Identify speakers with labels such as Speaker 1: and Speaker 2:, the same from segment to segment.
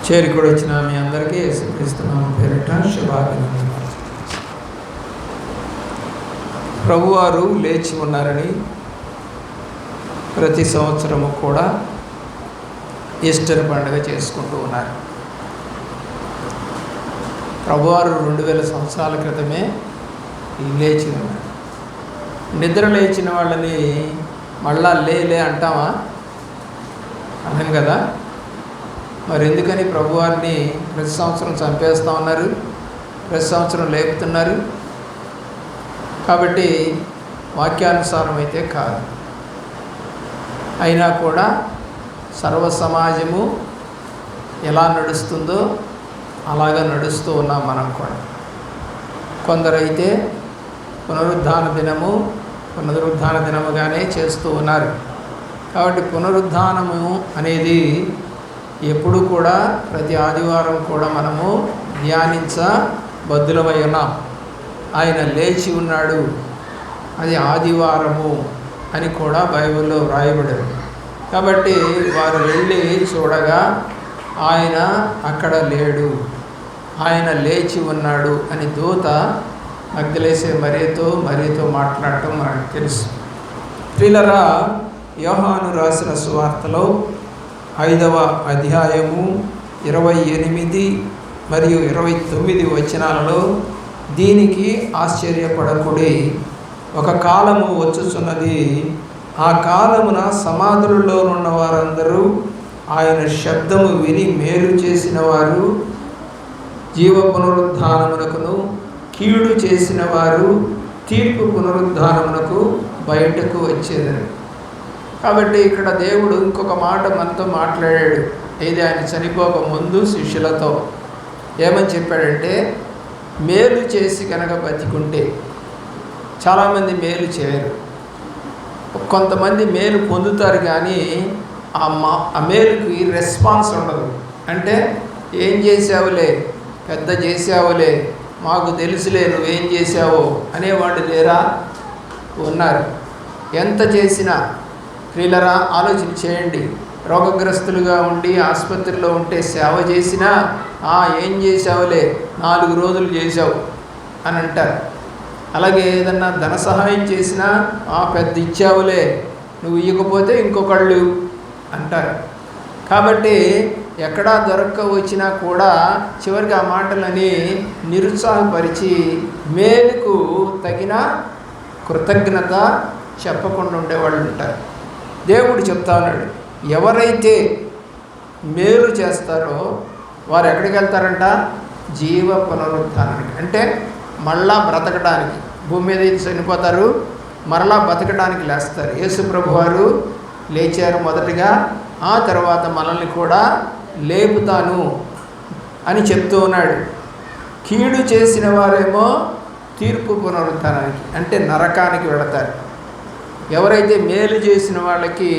Speaker 1: చేరికూడి వచ్చిన మీ అందరికీ యేసుక్రీస్తు పేరిట శుభాభినందనలు. ప్రభువారు లేచి ఉన్నారని ప్రతి సంవత్సరము కూడా ఈస్టర్ పండుగ చేసుకుంటూ ఉన్నారు. ప్రభువారు 2000 సంవత్సరాల క్రితమే లేచి ఉన్నారు. నిద్ర లేచిన వాళ్ళని మళ్ళా లే అంటామా? అనం కదా. మరి ఎందుకని ప్రభువారిని ప్రతి సంవత్సరం చంపేస్తూ ఉన్నారు, ప్రతి సంవత్సరం లేపుతున్నారు? కాబట్టి వాక్యానుసారం అయితే కాదు. అయినా కూడా సర్వ సమాజము ఎలా నడుస్తుందో అలాగా నడుస్తూ ఉన్నాం మనం కూడా. కొందరైతే పునరుద్ధాన దినముగానే చేస్తూ ఉన్నారు. కాబట్టి పునరుద్ధానము అనేది ఎప్పుడు కూడా ప్రతి ఆదివారం కూడా మనము ధ్యానించబద్దులమై ఉన్నాం. ఆయన లేచి ఉన్నాడు, అది ఆదివారము అని కూడా బైబిల్లో వ్రాయబడింది. కాబట్టి వారు వెళ్ళి చూడగా ఆయన అక్కడ లేడు, ఆయన లేచి ఉన్నాడు అని దూత మగ్దలేసే మరియతో మాట్లాడటం మనకు తెలుసు. ప్రియులారా, యోహాను రాసిన సువార్తలో 5వ అధ్యాయము 28 మరియు 29 వచనాలలో దీనికి ఆశ్చర్యపడకుడి, ఒక కాలము వచ్చుచున్నది, ఆ కాలమున సమాధులలో ఉన్న వారందరూ ఆయన శబ్దము విని మేలు చేసిన వారు జీవ పునరుద్ధానమునకును, కీడు చేసిన వారు తీర్పు పునరుద్ధానమునకు బయటకు వచ్చేదని. కాబట్టి ఇక్కడ దేవుడు ఇంకొక మాట మనతో మాట్లాడాడు. ఇది ఆయన చనిపోక ముందు శిష్యులతో ఏమని చెప్పాడంటే, మేలు చేసి కనుక బతికుంటే, చాలామంది మేలు చేయరు, కొంతమంది మేలు పొందుతారు కానీ ఆ మేలుకి రెస్పాన్స్ ఉండదు. అంటే ఏం చేసావులే, పెద్ద చేసావులే, మాకు తెలుసులే నువ్వేం చేసావో అనేవాళ్ళు లేరా? ఉన్నారు. ఎంత చేసినా, ప్రియులరా ఆలోచన చేయండి, రోగగ్రస్తులుగా ఉండి ఆసుపత్రిలో ఉంటే సేవ చేసినా ఏం చేసావులే, 4 రోజులు చేసావు అని అంటారు. అలాగే ఏదన్నా ధన సహాయం చేసినా పెద్ద ఇచ్చావులే, నువ్వు ఇవ్వకపోతే ఇంకొకళ్ళు అంటారు. కాబట్టి ఎక్కడా దొరక్క వచ్చినా కూడా చివరికి ఆ మాటలని నిరుత్సాహపరిచి మేలుకు తగిన కృతజ్ఞత చెప్పకుండా ఉండేవాళ్ళు ఉంటారు. దేవుడు చెప్తా ఉన్నాడు, ఎవరైతే మేలు చేస్తారో వారు ఎక్కడికి వెళ్తారంట? జీవ పునరుద్ధానానికి. అంటే మళ్ళా బ్రతకడానికి, భూమి మీద చనిపోతారు, మరలా బతకడానికి లేస్తారు. యేసు ప్రభు వారు లేచారు మొదటిగా, ఆ తర్వాత మనల్ని కూడా లేపుతాను అని చెప్తూ ఉన్నాడు. కీడు చేసిన వారేమో తీర్పు పునరుద్ధానానికి, అంటే నరకానికి వెళతారు. ఎవరైతే మేలు చేసిన వాళ్ళకి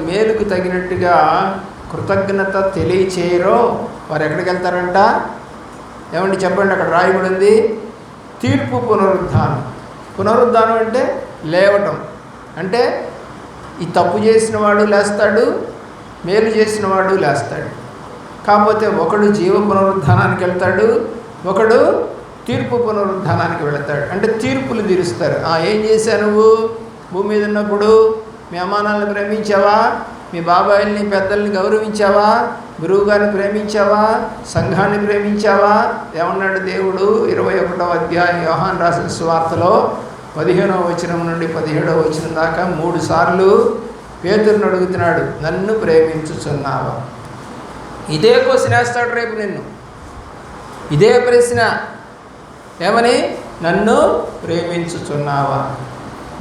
Speaker 1: మేలుకు తగినట్టుగా కృతజ్ఞత తెలియచేయరో వారు ఎక్కడికి వెళ్తారంట? ఏమండి చెప్పండి, అక్కడ రాయబడింది తీర్పు పునరుద్ధానం. పునరుద్ధానం అంటే లేవటం. అంటే ఈ తప్పు చేసిన వాడు లేస్తాడు, మేలు చేసిన వాడు లేస్తాడు. కాకపోతే ఒకడు జీవ పునరుద్ధానానికి వెళ్తాడు, ఒకడు తీర్పు పునరుద్ధానానికి వెళతాడు. అంటే తీర్పులు తీరుస్తారు. ఏం చేశావు నువ్వు? భూమి మీద ఉన్నప్పుడు మీ అమ్మానాన్ని ప్రేమించావా? మీ బాబాయిల్ని పెద్దల్ని గౌరవించావా? గురువు గారిని ప్రేమించావా? సంఘాన్ని ప్రేమించావా? ఏమన్నాడు దేవుడు 21వ అధ్యాయం యోహాను రాసిన సువార్తలో 15వ వచనం నుండి 17వ వచనం దాకా 3 సార్లు పేతురుని అడుగుతున్నాడు, నన్ను ప్రేమించుచున్నావా? ఇదే క్వశ్చన్ వేస్తాడు రేపు నిన్ను, ఇదే ప్రశ్న. ఏమని? నన్ను ప్రేమించుచున్నావా?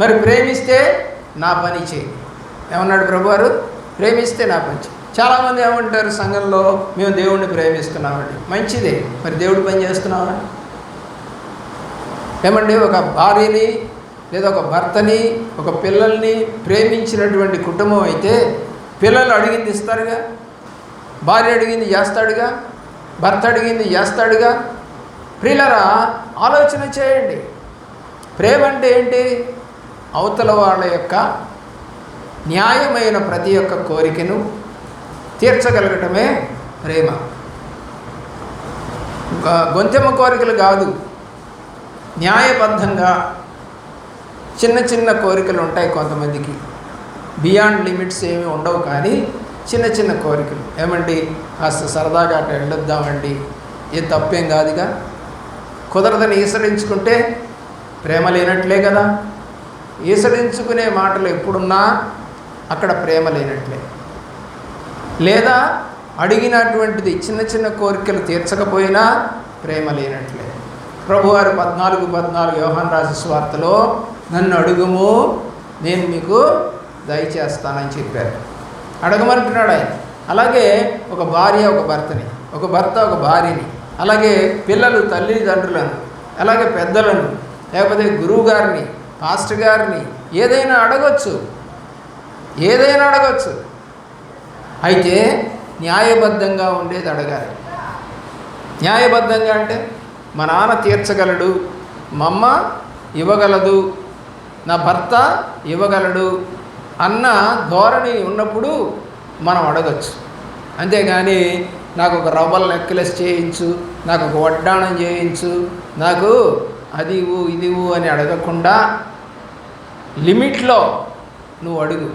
Speaker 1: మరి ప్రేమిస్తే నా పని చేయి. ఏమన్నాడు ప్రభువారు? ప్రేమిస్తే నా పని చేయి. చాలామంది ఏమంటారు సంఘంలో, మేము దేవుణ్ణి ప్రేమిస్తున్నామండి. మంచిదే, మరి దేవుడు పని చేస్తున్నావా? ఏమండి, ఒక భార్యని లేదా ఒక భర్తని, ఒక పిల్లల్ని ప్రేమించినటువంటి కుటుంబం అయితే పిల్లలు అడిగింది ఇస్తారుగా, భార్య అడిగింది చేస్తాడుగా, భర్త అడిగింది చేస్తాడుగా. ప్రియులరా ఆలోచన చేయండి. ప్రేమ అంటే ఏంటి? అవతల వాళ్ళ యొక్క న్యాయమైన ప్రతి ఒక్క కోరికను తీర్చగలగటమే ప్రేమ. గొంతెమ్మ కోరికలు కాదు, న్యాయబద్ధంగా చిన్న చిన్న కోరికలు ఉంటాయి కొంతమందికి. బియాండ్ లిమిట్స్ ఏమి ఉండవు, కానీ చిన్న చిన్న కోరికలు. ఏమండి కాస్త సరదాగా అట్లా వెళ్ళొద్దామండి, ఏ తప్పేం కాదుగా. కుదరదని ఈసడించుకుంటే ప్రేమ లేనట్లే కదా. ఈసడించుకునే మాటలు ఎప్పుడున్నా అక్కడ ప్రేమ లేనట్లే. లేదా అడిగినటువంటిది చిన్న చిన్న కోరికలు తీర్చకపోయినా ప్రేమ లేనట్లే. ప్రభువారు 14:14 యోహాను రాసిన సువార్తలో నన్ను అడుగుము నేను మీకు దయచేస్తానని చెప్పారు. అడగమంటున్నాడు ఆయన. అలాగే ఒక భార్య ఒక భర్తని, ఒక భర్త ఒక భార్యని, అలాగే పిల్లలు తల్లిదండ్రులను, అలాగే పెద్దలను, లేకపోతే గురువు గారిని, పాస్టర్ గారిని ఏదైనా అడగచ్చు. అయితే న్యాయబద్ధంగా ఉండేది అడగాలి. న్యాయబద్ధంగా అంటే మా నాన్న తీర్చగలడు, మా అమ్మ ఇవ్వగలదు, నా భర్త ఇవ్వగలడు అన్న ధోరణి ఉన్నప్పుడు మనం అడగచ్చు. అంతేగాని నాకు ఒక రవ్వల నెక్లెస్ చేయించు, నాకు ఒక వడ్డాణం చేయించు, నాకు అది ఇది అని అడగకుండా లిమిట్లో నువ్వు అడుగు.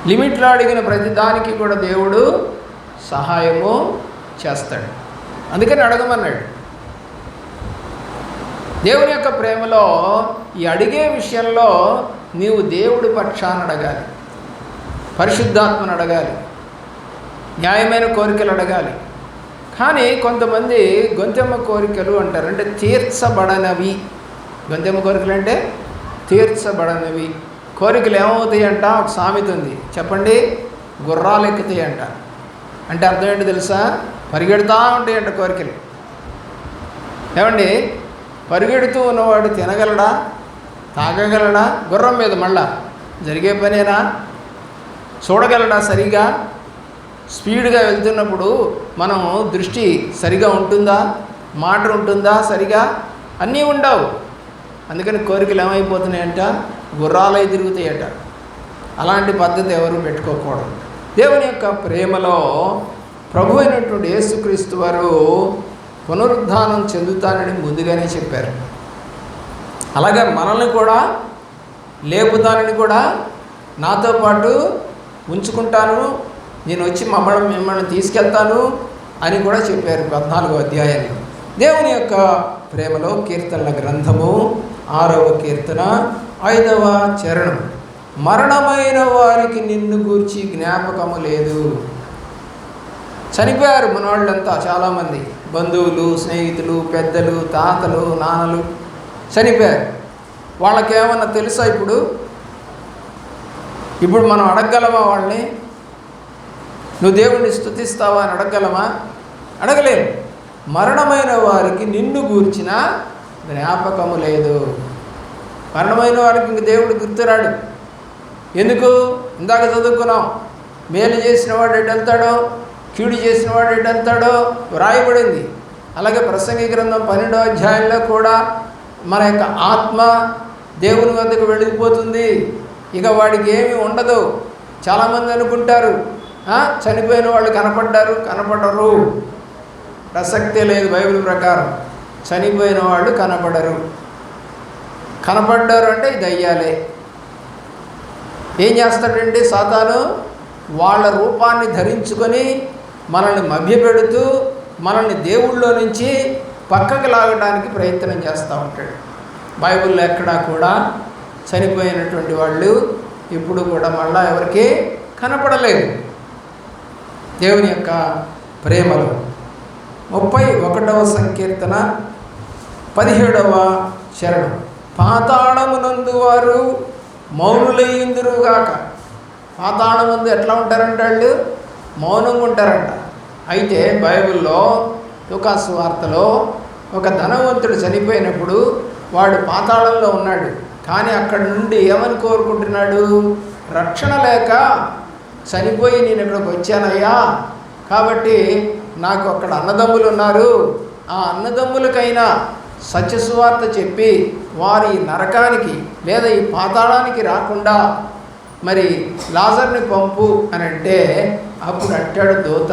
Speaker 1: లిమిట్లో అడిగిన ప్రతి దానికి కూడా దేవుడు సహాయము చేస్తాడు. అందుకని అడగమన్నాడు. దేవుని యొక్క ప్రేమలో ఈ అడిగే విషయంలో నీవు దేవుడి పక్షాన్ని అడగాలి, పరిశుద్ధాత్మను అడగాలి, న్యాయమైన కోరికలు అడగాలి. కానీ కొంతమంది గొంతెమ్మ కోరికలు అంటారు, అంటే తీర్చబడనవి. గొంతెమ్మ కోరికలు అంటే తీర్చబడనవి. కోరికలు ఏమవుతాయంట? ఒక సామెత ఉంది, చెప్పండి. గుర్రాలు ఎక్కుతాయంట. అంటే అర్థం ఏంటి తెలుసా? పరిగెడుతూ ఉంటాయంట కోరికలు. ఏమండి, పరిగెడుతూ ఉన్నవాడు తినగలడా, తాగగలడా? గుర్రం మీద మళ్ళా జరిగే పనేనా? చూడగలడా సరిగా? స్పీడ్గా వెళ్తున్నప్పుడు మనం దృష్టి సరిగా ఉంటుందా? మాట ఉంటుందా సరిగా? అన్నీ ఉండవు. అందుకని కోరికలు ఏమైపోతున్నాయంట? గుర్రాలై తిరుగుతాయట. అలాంటి పద్ధతి ఎవరు పెట్టుకోకూడదు. దేవుని యొక్క ప్రేమలో ప్రభు అయినటువంటి యేసుక్రీస్తు వారు పునరుద్ధానం చెందుతానని ముందుగానే చెప్పారు. అలాగే మనల్ని కూడా లేపుతానని కూడా, నాతో పాటు ఉంచుకుంటాను, నేను వచ్చి మిమ్మల్ని తీసుకెళ్తాను అని కూడా చెప్పారు 14వ అధ్యాయంలో. దేవుని యొక్క ప్రేమలో కీర్తనల గ్రంథము 6వ కీర్తన 5వ చరణం, మరణమైన వారికి నిన్ను గూర్చి జ్ఞాపకము లేదు. చనిపోయారు మనవాళ్ళంతా, చాలామంది బంధువులు, స్నేహితులు, పెద్దలు, తాతలు, నాన్నలు చనిపోయారు. వాళ్ళకేమన్నా తెలుసా? ఇప్పుడు మనం అడగగలమా వాళ్ళని? నువ్వు దేవుణ్ణి స్తుతిస్తావా అని అడగగలమా? అడగలేము. మరణమైన వారికి నిన్ను గూర్చిన జ్ఞాపకము లేదు. మరణమైన వారికి ఇంక దేవుడు గుర్తురాడు. ఎందుకు? ఇందాక చదువుకున్నాం, మేలు చేసిన వాడు ఎటు వెళ్తాడో, కీడు చేసిన వాడు ఎటు వెళ్తాడో వ్రాయబడింది. అలాగే ప్రసంగి గ్రంథం 12వ అధ్యాయంలో కూడా మన యొక్క ఆత్మ దేవుని వద్దకు వెళ్ళిపోతుంది, ఇక వాడికి ఏమీ ఉండదు. చాలామంది అనుకుంటారు చనిపోయిన వాళ్ళు కనపడరు. ప్రసక్తే లేదు. బైబిల్ ప్రకారం చనిపోయిన వాళ్ళు కనపడ్డారు అంటే ఇది దయ్యాలే. ఏం చేస్తాడంటే సాతాను? వాళ్ళ రూపాన్ని ధరించుకొని మనల్ని మభ్యపెడుతూ మనల్ని దేవుళ్ళలో నుంచి పక్కకు లాగడానికి ప్రయత్నం చేస్తూ ఉంటాడు. బైబిల్లో ఎక్కడా కూడా చనిపోయినటువంటి వాళ్ళు ఇప్పుడు కూడా మళ్ళా ఎవరికి కనపడలేదు. దేవుని యొక్క ప్రేమలో 31వ సంకీర్తన 17వ చరణం, పాతాళమునందు వారు మౌనులయ్యుందురుగాక. పాతాళముందు ఎట్లా ఉంటారంట? వాళ్ళు మౌనంగా ఉంటారంట. అయితే బైబిల్లో లూకా సువార్తలో ఒక ధనవంతుడు చనిపోయినప్పుడు వాడు పాతాళంలో ఉన్నాడు, కానీ అక్కడి నుండి ఏమని కోరుకుంటున్నాడు? రక్షణ లేక చనిపోయి నేను ఇక్కడికి వచ్చానయ్యా, కాబట్టి నాకు అక్కడ అన్నదమ్ములు ఉన్నారు, ఆ అన్నదమ్ములకైనా సత్యసువార్త చెప్పి వారి నరకానికి లేదా ఈ పాతాళానికి రాకుండా మరి లాజర్ని పంపు అని అంటే అప్పుడు అంటాడు దూత,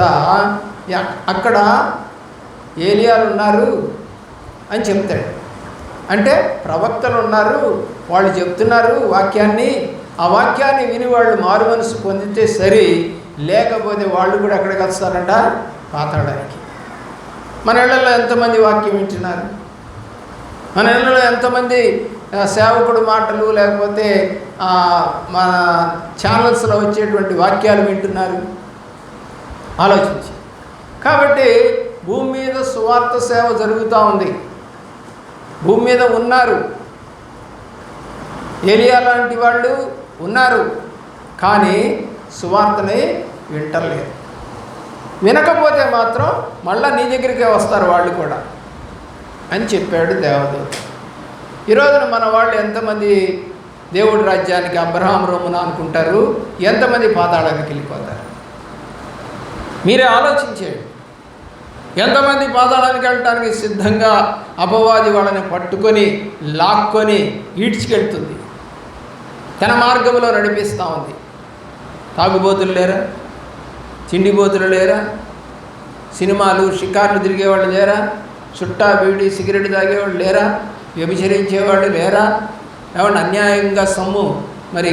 Speaker 1: అక్కడ ఏలియాలు ఉన్నారు అని చెప్తాడు. అంటే ప్రవక్తలు ఉన్నారు, వాళ్ళు చెప్తున్నారు వాక్యాన్ని, ఆ వాక్యాన్ని విని వాళ్ళు మారు మనసు పొందితే సరి, లేకపోతే వాళ్ళు కూడా ఎక్కడికి వస్తారంట, పాతాళానికి. మన ఇళ్లలో ఎంతమంది వాక్యం వింటున్నారు? మన ఇళ్లలో ఎంతమంది సేవకుడు మాటలు లేకపోతే మన ఛానల్స్లో వచ్చేటువంటి వాక్యాలు వింటున్నారు? ఆలోచించి. కాబట్టి భూమి మీద సువార్త సేవ జరుగుతూ ఉంది. భూమి మీద ఉన్నారు, ఏలియా లాంటి వాళ్ళు ఉన్నారు, కానీ సువార్తని వింటలేరు. వినకపోతే మాత్రం మళ్ళీ నీ దగ్గరికే వస్తారు వాళ్ళు కూడా అని చెప్పాడు దేవదూత. ఈరోజున మన వాళ్ళు ఎంతమంది దేవుడి రాజ్యానికి అబ్రహాం రోమున అనుకుంటారు, ఎంతమంది పాతాళానికి వెళ్ళిపోతారు? మీరే ఆలోచించేయండి. ఎంతమంది పాతాళానికి వెళ్ళటానికి సిద్ధంగా అపవాది వాళ్ళని పట్టుకొని లాక్కొని ఈడ్చుకెళ్తుంది, తన మార్గంలో నడిపిస్తూ ఉంది. తాగుబోతులు లేరా? తిండిబోతులు లేరా? సినిమాలు షికార్లు తిరిగేవాళ్ళు లేరా? చుట్టా బీడి సిగరెట్ తాగేవాళ్ళు లేరా? వ్యభిచరించేవాళ్ళు లేరా? ఏమన్నా అన్యాయంగా సొమ్ము మరి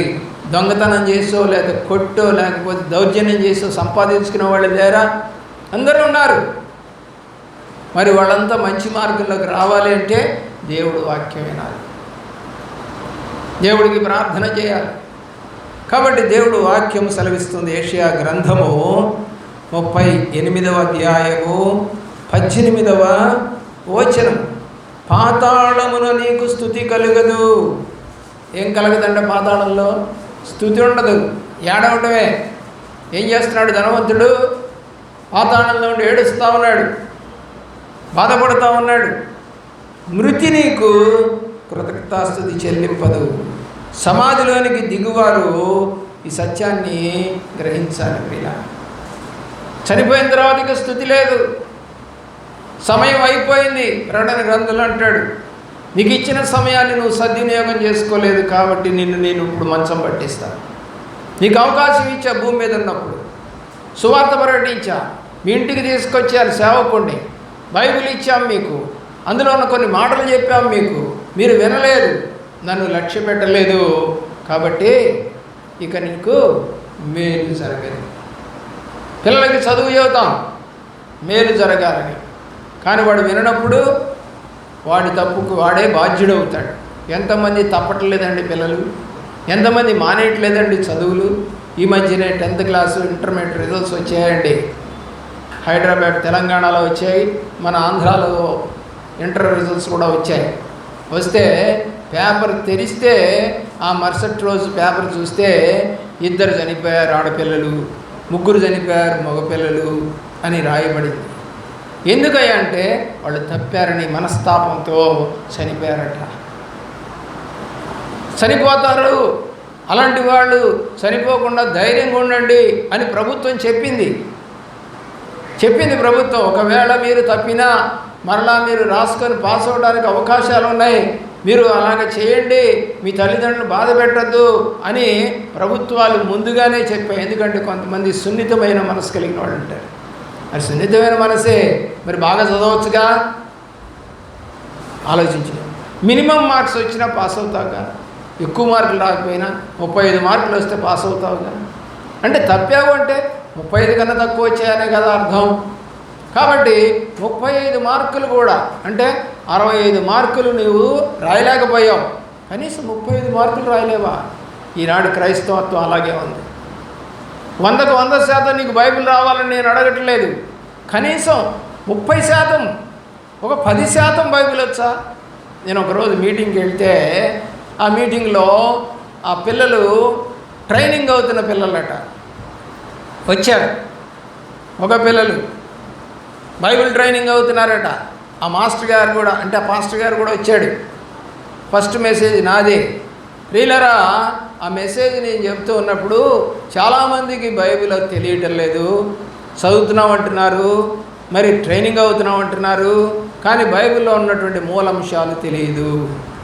Speaker 1: దొంగతనం చేసో లేదా కొట్టో లేకపోతే దౌర్జన్యం చేసో సంపాదించుకునే వాళ్ళు లేరా? అందరూ ఉన్నారు. మరి వాళ్ళంతా మంచి మార్గంలోకి రావాలి అంటే దేవుడు వాక్యం వినాలి, దేవుడికి ప్రార్థన చేయాలి. కాబట్టి దేవుడు వాక్యం సెలవిస్తుంది. యెషయా గ్రంథము 38వ అధ్యాయము 18వ వచనం, పాతాళమున నీకు స్తుతి కలుగదు. ఏం కలగదంటే పాతాళంలో స్తుతి ఉండదు, ఏడవటమే. ఏం చేస్తున్నాడు ధనవంతుడు? పాతాళంలో ఉండి ఏడుస్తూ ఉన్నాడు, బాధపడుతూ ఉన్నాడు. మృతి నీకు కృతజ్ఞతాస్తుతి చెల్లింపదు. సమాధిలోనికి దిగువారు ఈ సత్యాన్ని గ్రహించాలి. ప్రియ, చనిపోయిన తర్వాత ఇక స్తుతి లేదు, సమయం అయిపోయింది. ప్రకటన గ్రంథంలో అంటాడు, నీకు ఇచ్చిన సమయాన్ని నువ్వు సద్వినియోగం చేసుకోలేదు కాబట్టి నేను ఇప్పుడు మంచం పట్టిస్తాను. నీకు అవకాశం ఇచ్చా, భూమి మీద ఉన్నప్పుడు సువార్త ప్రకటించా, మీ ఇంటికి తీసుకొచ్చారు సేవకుడిని, బైబిల్ ఇచ్చాం మీకు, అందులో ఉన్న కొన్ని మాటలు చెప్పాం మీకు, మీరు వినలేదు, నన్ను లక్ష్య పెట్టలేదు, కాబట్టి ఇక నీకు మేలు జరగదు. పిల్లలకి చదువు చెబుతాం మేలు జరగాలని, కానీ వాడు విననప్పుడు వాడి తప్పుకు వాడే బాధ్యుడవుతాడు. ఎంతమంది తప్పట్లేదండి పిల్లలు, ఎంతమంది మానేయట్లేదండి చదువులు. ఈ మధ్యనే 10th క్లాసు ఇంటర్మీడియట్ రిజల్ట్స్ వచ్చాయండి. హైదరాబాద్ తెలంగాణలో వచ్చాయి, మన ఆంధ్రాలో ఇంటర్ రిజల్ట్స్ కూడా వచ్చాయి. వస్తే పేపర్ తెరిస్తే ఆ మరుసటి రోజు పేపర్ చూస్తే 2 చనిపోయారు ఆడపిల్లలు, 3 చనిపోయారు మగపిల్లలు అని రాయబడింది. ఎందుకయ్యా అంటే వాళ్ళు తప్పారని మనస్తాపంతో చనిపోయారట. చనిపోతారు, అలాంటి వాళ్ళు చనిపోకుండా ధైర్యంగా ఉండండి అని ప్రభుత్వం చెప్పింది ప్రభుత్వం. ఒకవేళ మీరు తప్పినా మరలా మీరు రాసుకొని పాస్ అవడానికి అవకాశాలు ఉన్నాయి, మీరు అలాగ చేయండి, మీ తల్లిదండ్రులు బాధ పెట్టద్దు అని ప్రభుత్వాలు ముందుగానే చెప్పాయి. ఎందుకంటే కొంతమంది సున్నితమైన మనసు కలిగిన వాళ్ళు ఉంటారు. మరి సున్నితమైన మనసే మరి బాగా చదవచ్చుగా, ఆలోచించు. మినిమం మార్క్స్ వచ్చినా పాస్ అవుతావుగా, ఎక్కువ మార్కులు రాకపోయినా 35 మార్కులు వస్తే పాస్ అవుతావుగా. అంటే తప్పావు అంటే 35 కన్నా తక్కువ వచ్చాయనే కదా అర్థం. కాబట్టి 35 మార్కులు కూడా అంటే 65 మార్కులు నువ్వు రాయలేకపోయావు, కనీసం 35 మార్కులు రాయలేవా? ఈనాడు క్రైస్తవత్వం అలాగే ఉంది. 100కు 100% నీకు బైబిల్ రావాలని నేను అడగట్లేదు, కనీసం 30%, ఒక 10% బైబిల్ వచ్చా? నేను ఒకరోజు మీటింగ్కి వెళ్తే ఆ మీటింగ్లో ఆ పిల్లలు ట్రైనింగ్ అవుతున్న పిల్లలట వచ్చారు. ఒక పిల్లలు బైబిల్ ట్రైనింగ్ అవుతున్నారట. ఆ మాస్టర్ గారు కూడా అంటే ఆ పాస్టర్ గారు కూడా వచ్చాడు. ఫస్ట్ మెసేజ్ నాదే. ప్రియులరా, ఆ మెసేజ్ నేను చెప్తూ ఉన్నప్పుడు చాలామందికి బైబిల్ తెలియటం లేదు. చదువుతున్నాం అంటున్నారు, మరి ట్రైనింగ్ అవుతున్నాం అంటున్నారు, కానీ బైబిల్లో ఉన్నటువంటి మూలాంశాలు తెలియదు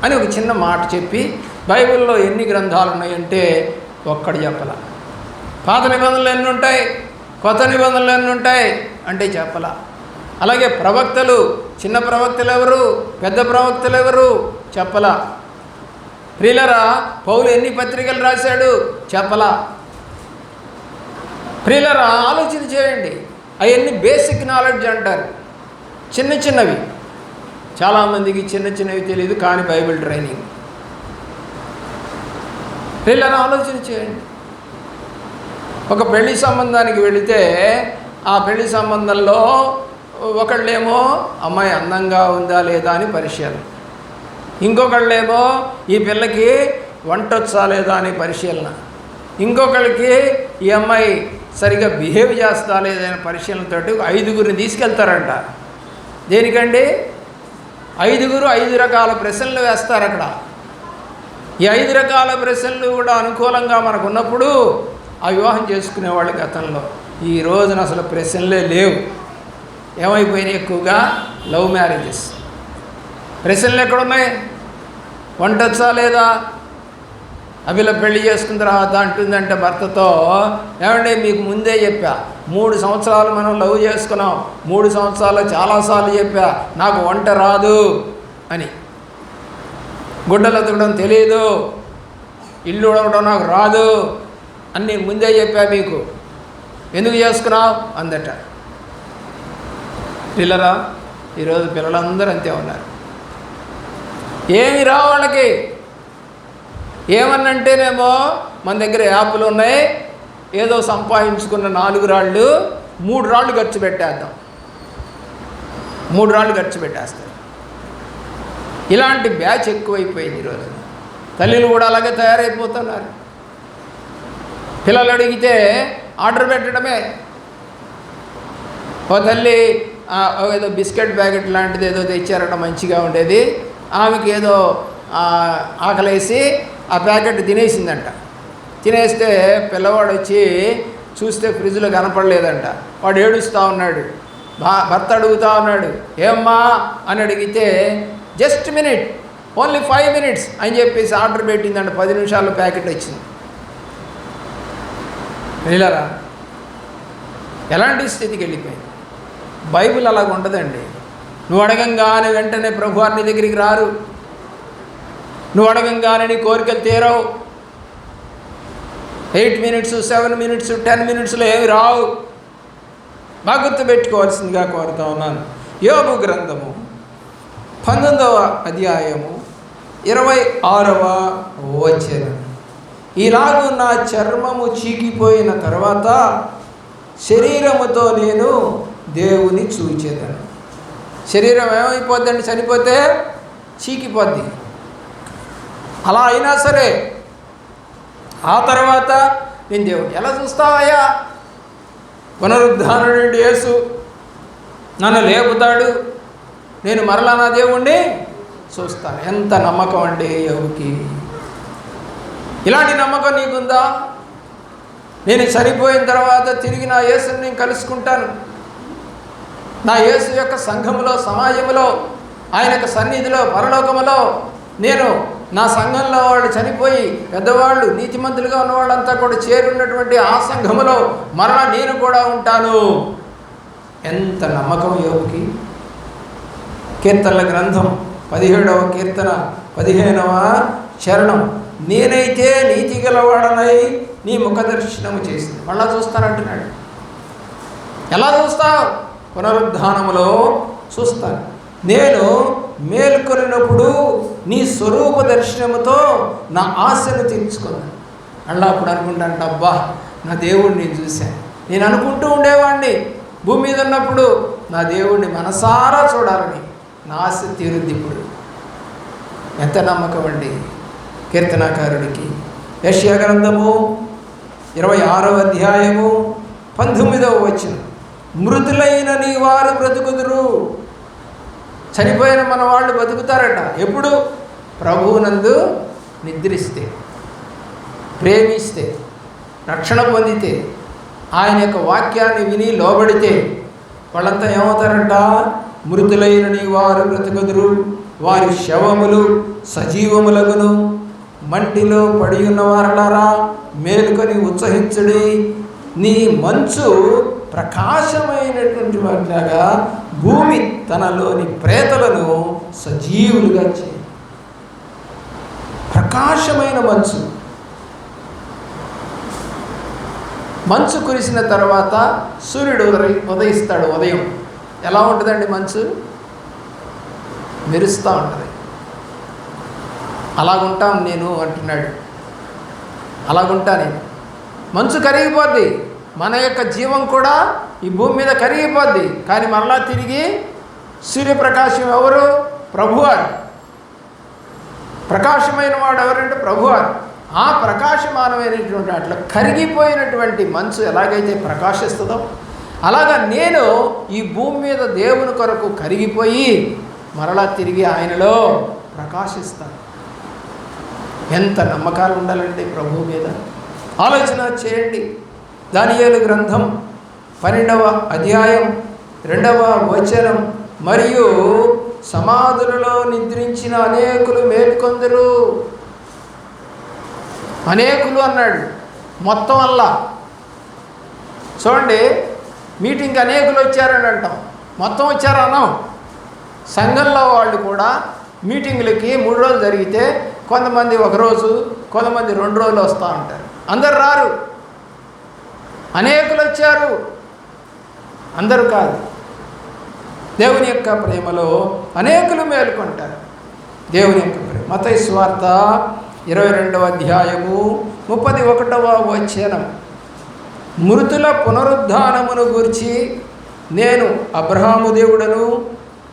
Speaker 1: అని ఒక చిన్న మాట చెప్పి, బైబిల్లో ఎన్ని గ్రంథాలు ఉన్నాయంటే ఒక్కడు చెప్పలా. పాత నిబంధనలు ఎన్ని ఉంటాయి, కొత్త నిబంధనలు ఎన్ని ఉంటాయి అంటే చెప్పలా. అలాగే ప్రవక్తలు, చిన్న ప్రవక్తలు ఎవరు, పెద్ద ప్రవక్తలు ఎవరు చెప్పలా. ప్రియులరా, పౌలు ఎన్ని పత్రికలు రాశాడు చెప్పలా. ప్రియులరా, ఆలోచన చేయండి. అవన్నీ బేసిక్ నాలెడ్జ్ అంటారు, చిన్న చిన్నవి. చాలామందికి చిన్న చిన్నవి తెలియదు, కానీ బైబిల్ ట్రైనింగ్. ప్రియులరా, ఆలోచన చేయండి. ఒక పెళ్లి సంబంధానికి వెళితే ఆ పెళ్లి సంబంధంలో ఒకళ్ళేమో అమ్మాయి అందంగా ఉందా లేదా అని పరిశీలన, ఇంకొకళ్ళేమో ఈ పిల్లకి వంట వచ్చా లేదా అని పరిశీలన, ఇంకొకళ్ళకి ఈ అమ్మాయి సరిగా బిహేవ్ చేస్తా లేదనే పరిశీలనతో 5గురిని తీసుకెళ్తారంట. దేనికండి? 5 రకాల ప్రశ్నలు వేస్తారు అక్కడ. ఈ 5 రకాల ప్రశ్నలు కూడా అనుకూలంగా మనకు ఉన్నప్పుడు ఆ వివాహం చేసుకునేవాళ్ళు గతంలో. ఈ రోజున అసలు ప్రశ్నలే లేవు. ఏమైపోయినాయి? ఎక్కువగా లవ్ మ్యారేజెస్. ప్రశ్నలు ఎక్కడున్నాయి? వంట వచ్చా లేదా? అభిల పెళ్లి చేసుకున్న తర్వాత అంటుందంటే భర్తతో, ఏమంటే మీకు ముందే చెప్పా, 3 సంవత్సరాలు మనం లవ్ చేసుకున్నాం, 3 సంవత్సరాలు చాలాసార్లు చెప్పా నాకు వంట రాదు అని, గుడ్డలు అతకడం తెలియదు, ఇల్లు ఉడవడం నాకు రాదు అని నేను ముందే చెప్పా మీకు, ఎందుకు చేసుకున్నావు అందట. పిల్లరా, ఈరోజు పిల్లలందరూ అంతే ఉన్నారు. ఏమి రా వాళ్ళకి. ఏమన్నంటేనేమో మన దగ్గర యాప్లు ఉన్నాయి, ఏదో సంపాదించుకున్న 4 రాళ్ళు 3 రాళ్ళు ఖర్చు పెట్టేద్దాం, 3 రాళ్ళు ఖర్చు పెట్టేస్తారు. ఇలాంటి బ్యాచ్ ఎక్కువైపోయింది ఈరోజు. తల్లిలు కూడా అలాగే తయారైపోతున్నారు. పిల్లలు అడిగితే ఆర్డర్ పెట్టడమే. ఓ తల్లి ఏదో బిస్కెట్ ప్యాకెట్ లాంటిది ఏదో తెచ్చారట, మంచిగా ఉండేది. ఆమెకి ఏదో ఆకలేసి ఆ ప్యాకెట్ తినేసిందంట. తినేస్తే పిల్లవాడు వచ్చి చూస్తే ఫ్రిడ్జ్లో కనపడలేదంట. వాడు ఏడుస్తూ ఉన్నాడు. భర్త అడుగుతూ ఉన్నాడు, ఏమ్మా అని అడిగితే, జస్ట్ మినిట్, ఓన్లీ 5 minutes అని చెప్పేసి ఆర్డర్ పెట్టిందంట. 10 నిమిషాల్లో ప్యాకెట్ వచ్చింది. వెళ్ళారా? ఎలాంటి స్థితికి వెళ్ళిపోయింది. బైబిల్ అలాగ ఉండదండి. నువ్వు అడగంగానే వెంటనే ప్రభువారు నీ దగ్గరికి రారు. నువ్వు అడగంగానే నీ కోరికలు తీరవు. 8 minutes, 7 minutes, 10 minutesలో ఏమి రావు. బాగా గుర్తుపెట్టుకోవాల్సిందిగా కోరుతా ఉన్నాను. యోబు గ్రంథము 19వ అధ్యాయము 26వ వచనం. ఇలాగూ నా చర్మము చీకిపోయిన తర్వాత శరీరముతో నేను దేవుని చూచేదను. శరీరం ఏమైపోద్దండి? చనిపోతే చీకిపోద్ది. అలా అయినా సరే ఆ తర్వాత నేను దేవుడు ఎలా చూస్తావయ్యా? పునరుద్ధానుడు యేసు నన్ను లేపుతాడు, నేను మరలా నా దేవుణ్ణి చూస్తాను. ఎంత నమ్మకం అండి యోబుకి. ఇలాంటి నమ్మకం నీకుందా? నేను చనిపోయిన తర్వాత తిరిగి నా యేసుని నేను కలుసుకుంటాను. నా యేసు యొక్క సంఘములో, సమాజంలో, ఆయన యొక్క సన్నిధిలో, పరలోకములో నేను నా సంఘంలో వాళ్ళు చనిపోయి పెద్దవాళ్ళు నీతిమంతులుగా ఉన్నవాళ్ళంతా కూడా చేరున్నటువంటి ఆ సంఘములో మరలా నేను కూడా ఉంటాను. ఎంత నమ్మకం యోబుకి. కీర్తనల గ్రంథం 17వ కీర్తన 15వ చరణం, నేనైతే నీతి గలవాడనై నీ ముఖదర్శనము చేసింది. మళ్ళా చూస్తానంటున్నాడు. ఎలా చూస్తావు? పునరుద్ధానములో చూస్తాను. నేను మేల్కొనినప్పుడు నీ స్వరూప దర్శనముతో నా ఆశను తీర్చుకున్నాను. అలా అప్పుడు అనుకుంటాను, అబ్బా నా దేవుడిని నేను చూశాను. నేను అనుకుంటూ ఉండేవాడిని భూమి మీద ఉన్నప్పుడు, నా దేవుడిని మనసారా చూడాలని నా ఆశ తీరుద్ది. ఇప్పుడు ఎంత నమ్మకం అండి కీర్తనాకారుడికి. యెషయా గ్రంథము 26వ అధ్యాయము 19వ వచనం, మృతులైన నీ వారు బ్రతుకుదురు. చనిపోయిన మన వాళ్ళు బతుకుతారట. ఎప్పుడు? ప్రభువునందు నిద్రిస్తే, ప్రేమిస్తే, రక్షణ పొందితే, ఆయన యొక్క వాక్యాన్ని విని లోబడితే వాళ్ళంతా ఏమవుతారంట? మృతులైన నీ వారు బ్రతుకుదురు, వారి శవములు సజీవములగును. మంటిలో పడి ఉన్న వారలారా మేలుకొని ఉత్సహించుడి. నీ మంచు ప్రకాశమైనటువంటి వాటిలాగా భూమి తనలోని ప్రేతలను సజీవులుగా చేయి. ప్రకాశమైన మంచు. మంచు కురిసిన తర్వాత సూర్యుడు ఉదయిస్తాడు. ఉదయం ఎలా ఉంటుందండి? మంచు మెరుస్తూ ఉంటుంది. అలాగుంటాం నేను అంటున్నాడు. అలాగుంటా నేను. మంచు కరిగిపోద్ది. మన యొక్క జీవం కూడా ఈ భూమి మీద కరిగిపోద్ది. కానీ మరలా తిరిగి సూర్యప్రకాశం ఎవరు? ప్రభువారు. ప్రకాశమైన వాడు ఎవరంటే ప్రభువారు. ఆ ప్రకాశమానమైనటువంటి అట్లా కరిగిపోయినటువంటి మంచు ఎలాగైతే ప్రకాశిస్తుందో అలాగా నేను ఈ భూమి మీద దేవుని కొరకు కరిగిపోయి మరలా తిరిగి ఆయనలో ప్రకాశిస్తాను. ఎంత నమ్మకాలు ఉండాలండి ప్రభువు మీద. ఆలోచన చేయండి. దానియేలు గ్రంథం 12వ అధ్యాయం 2వ వచనం, మరియు సమాధులలో నిద్రించిన అనేకులు మేల్కొందరు. అనేకులు అన్నాడు, మొత్తం అల్లా. చూడండి, మీటింగ్కి అనేకులు వచ్చారని అంటాం, మొత్తం వచ్చారు అన్నాం. సంఘంలో వాళ్ళు కూడా మీటింగులకి 3 రోజులు జరిగితే కొంతమంది 1 రోజు, కొంతమంది 2 రోజులు వస్తూ ఉంటారు. అందరు రారు. అనేకులు వచ్చారు, అందరూ కాదు. దేవుని యొక్క ప్రేమలో అనేకులు మేలుకుంటారు. దేవుని యొక్క ప్రేమ. మత్తయి సువార్త 22వ అధ్యాయము 31వ వచనం, మృతుల పునరుద్ధానమును గురించి నేను అబ్రహాము దేవుడను,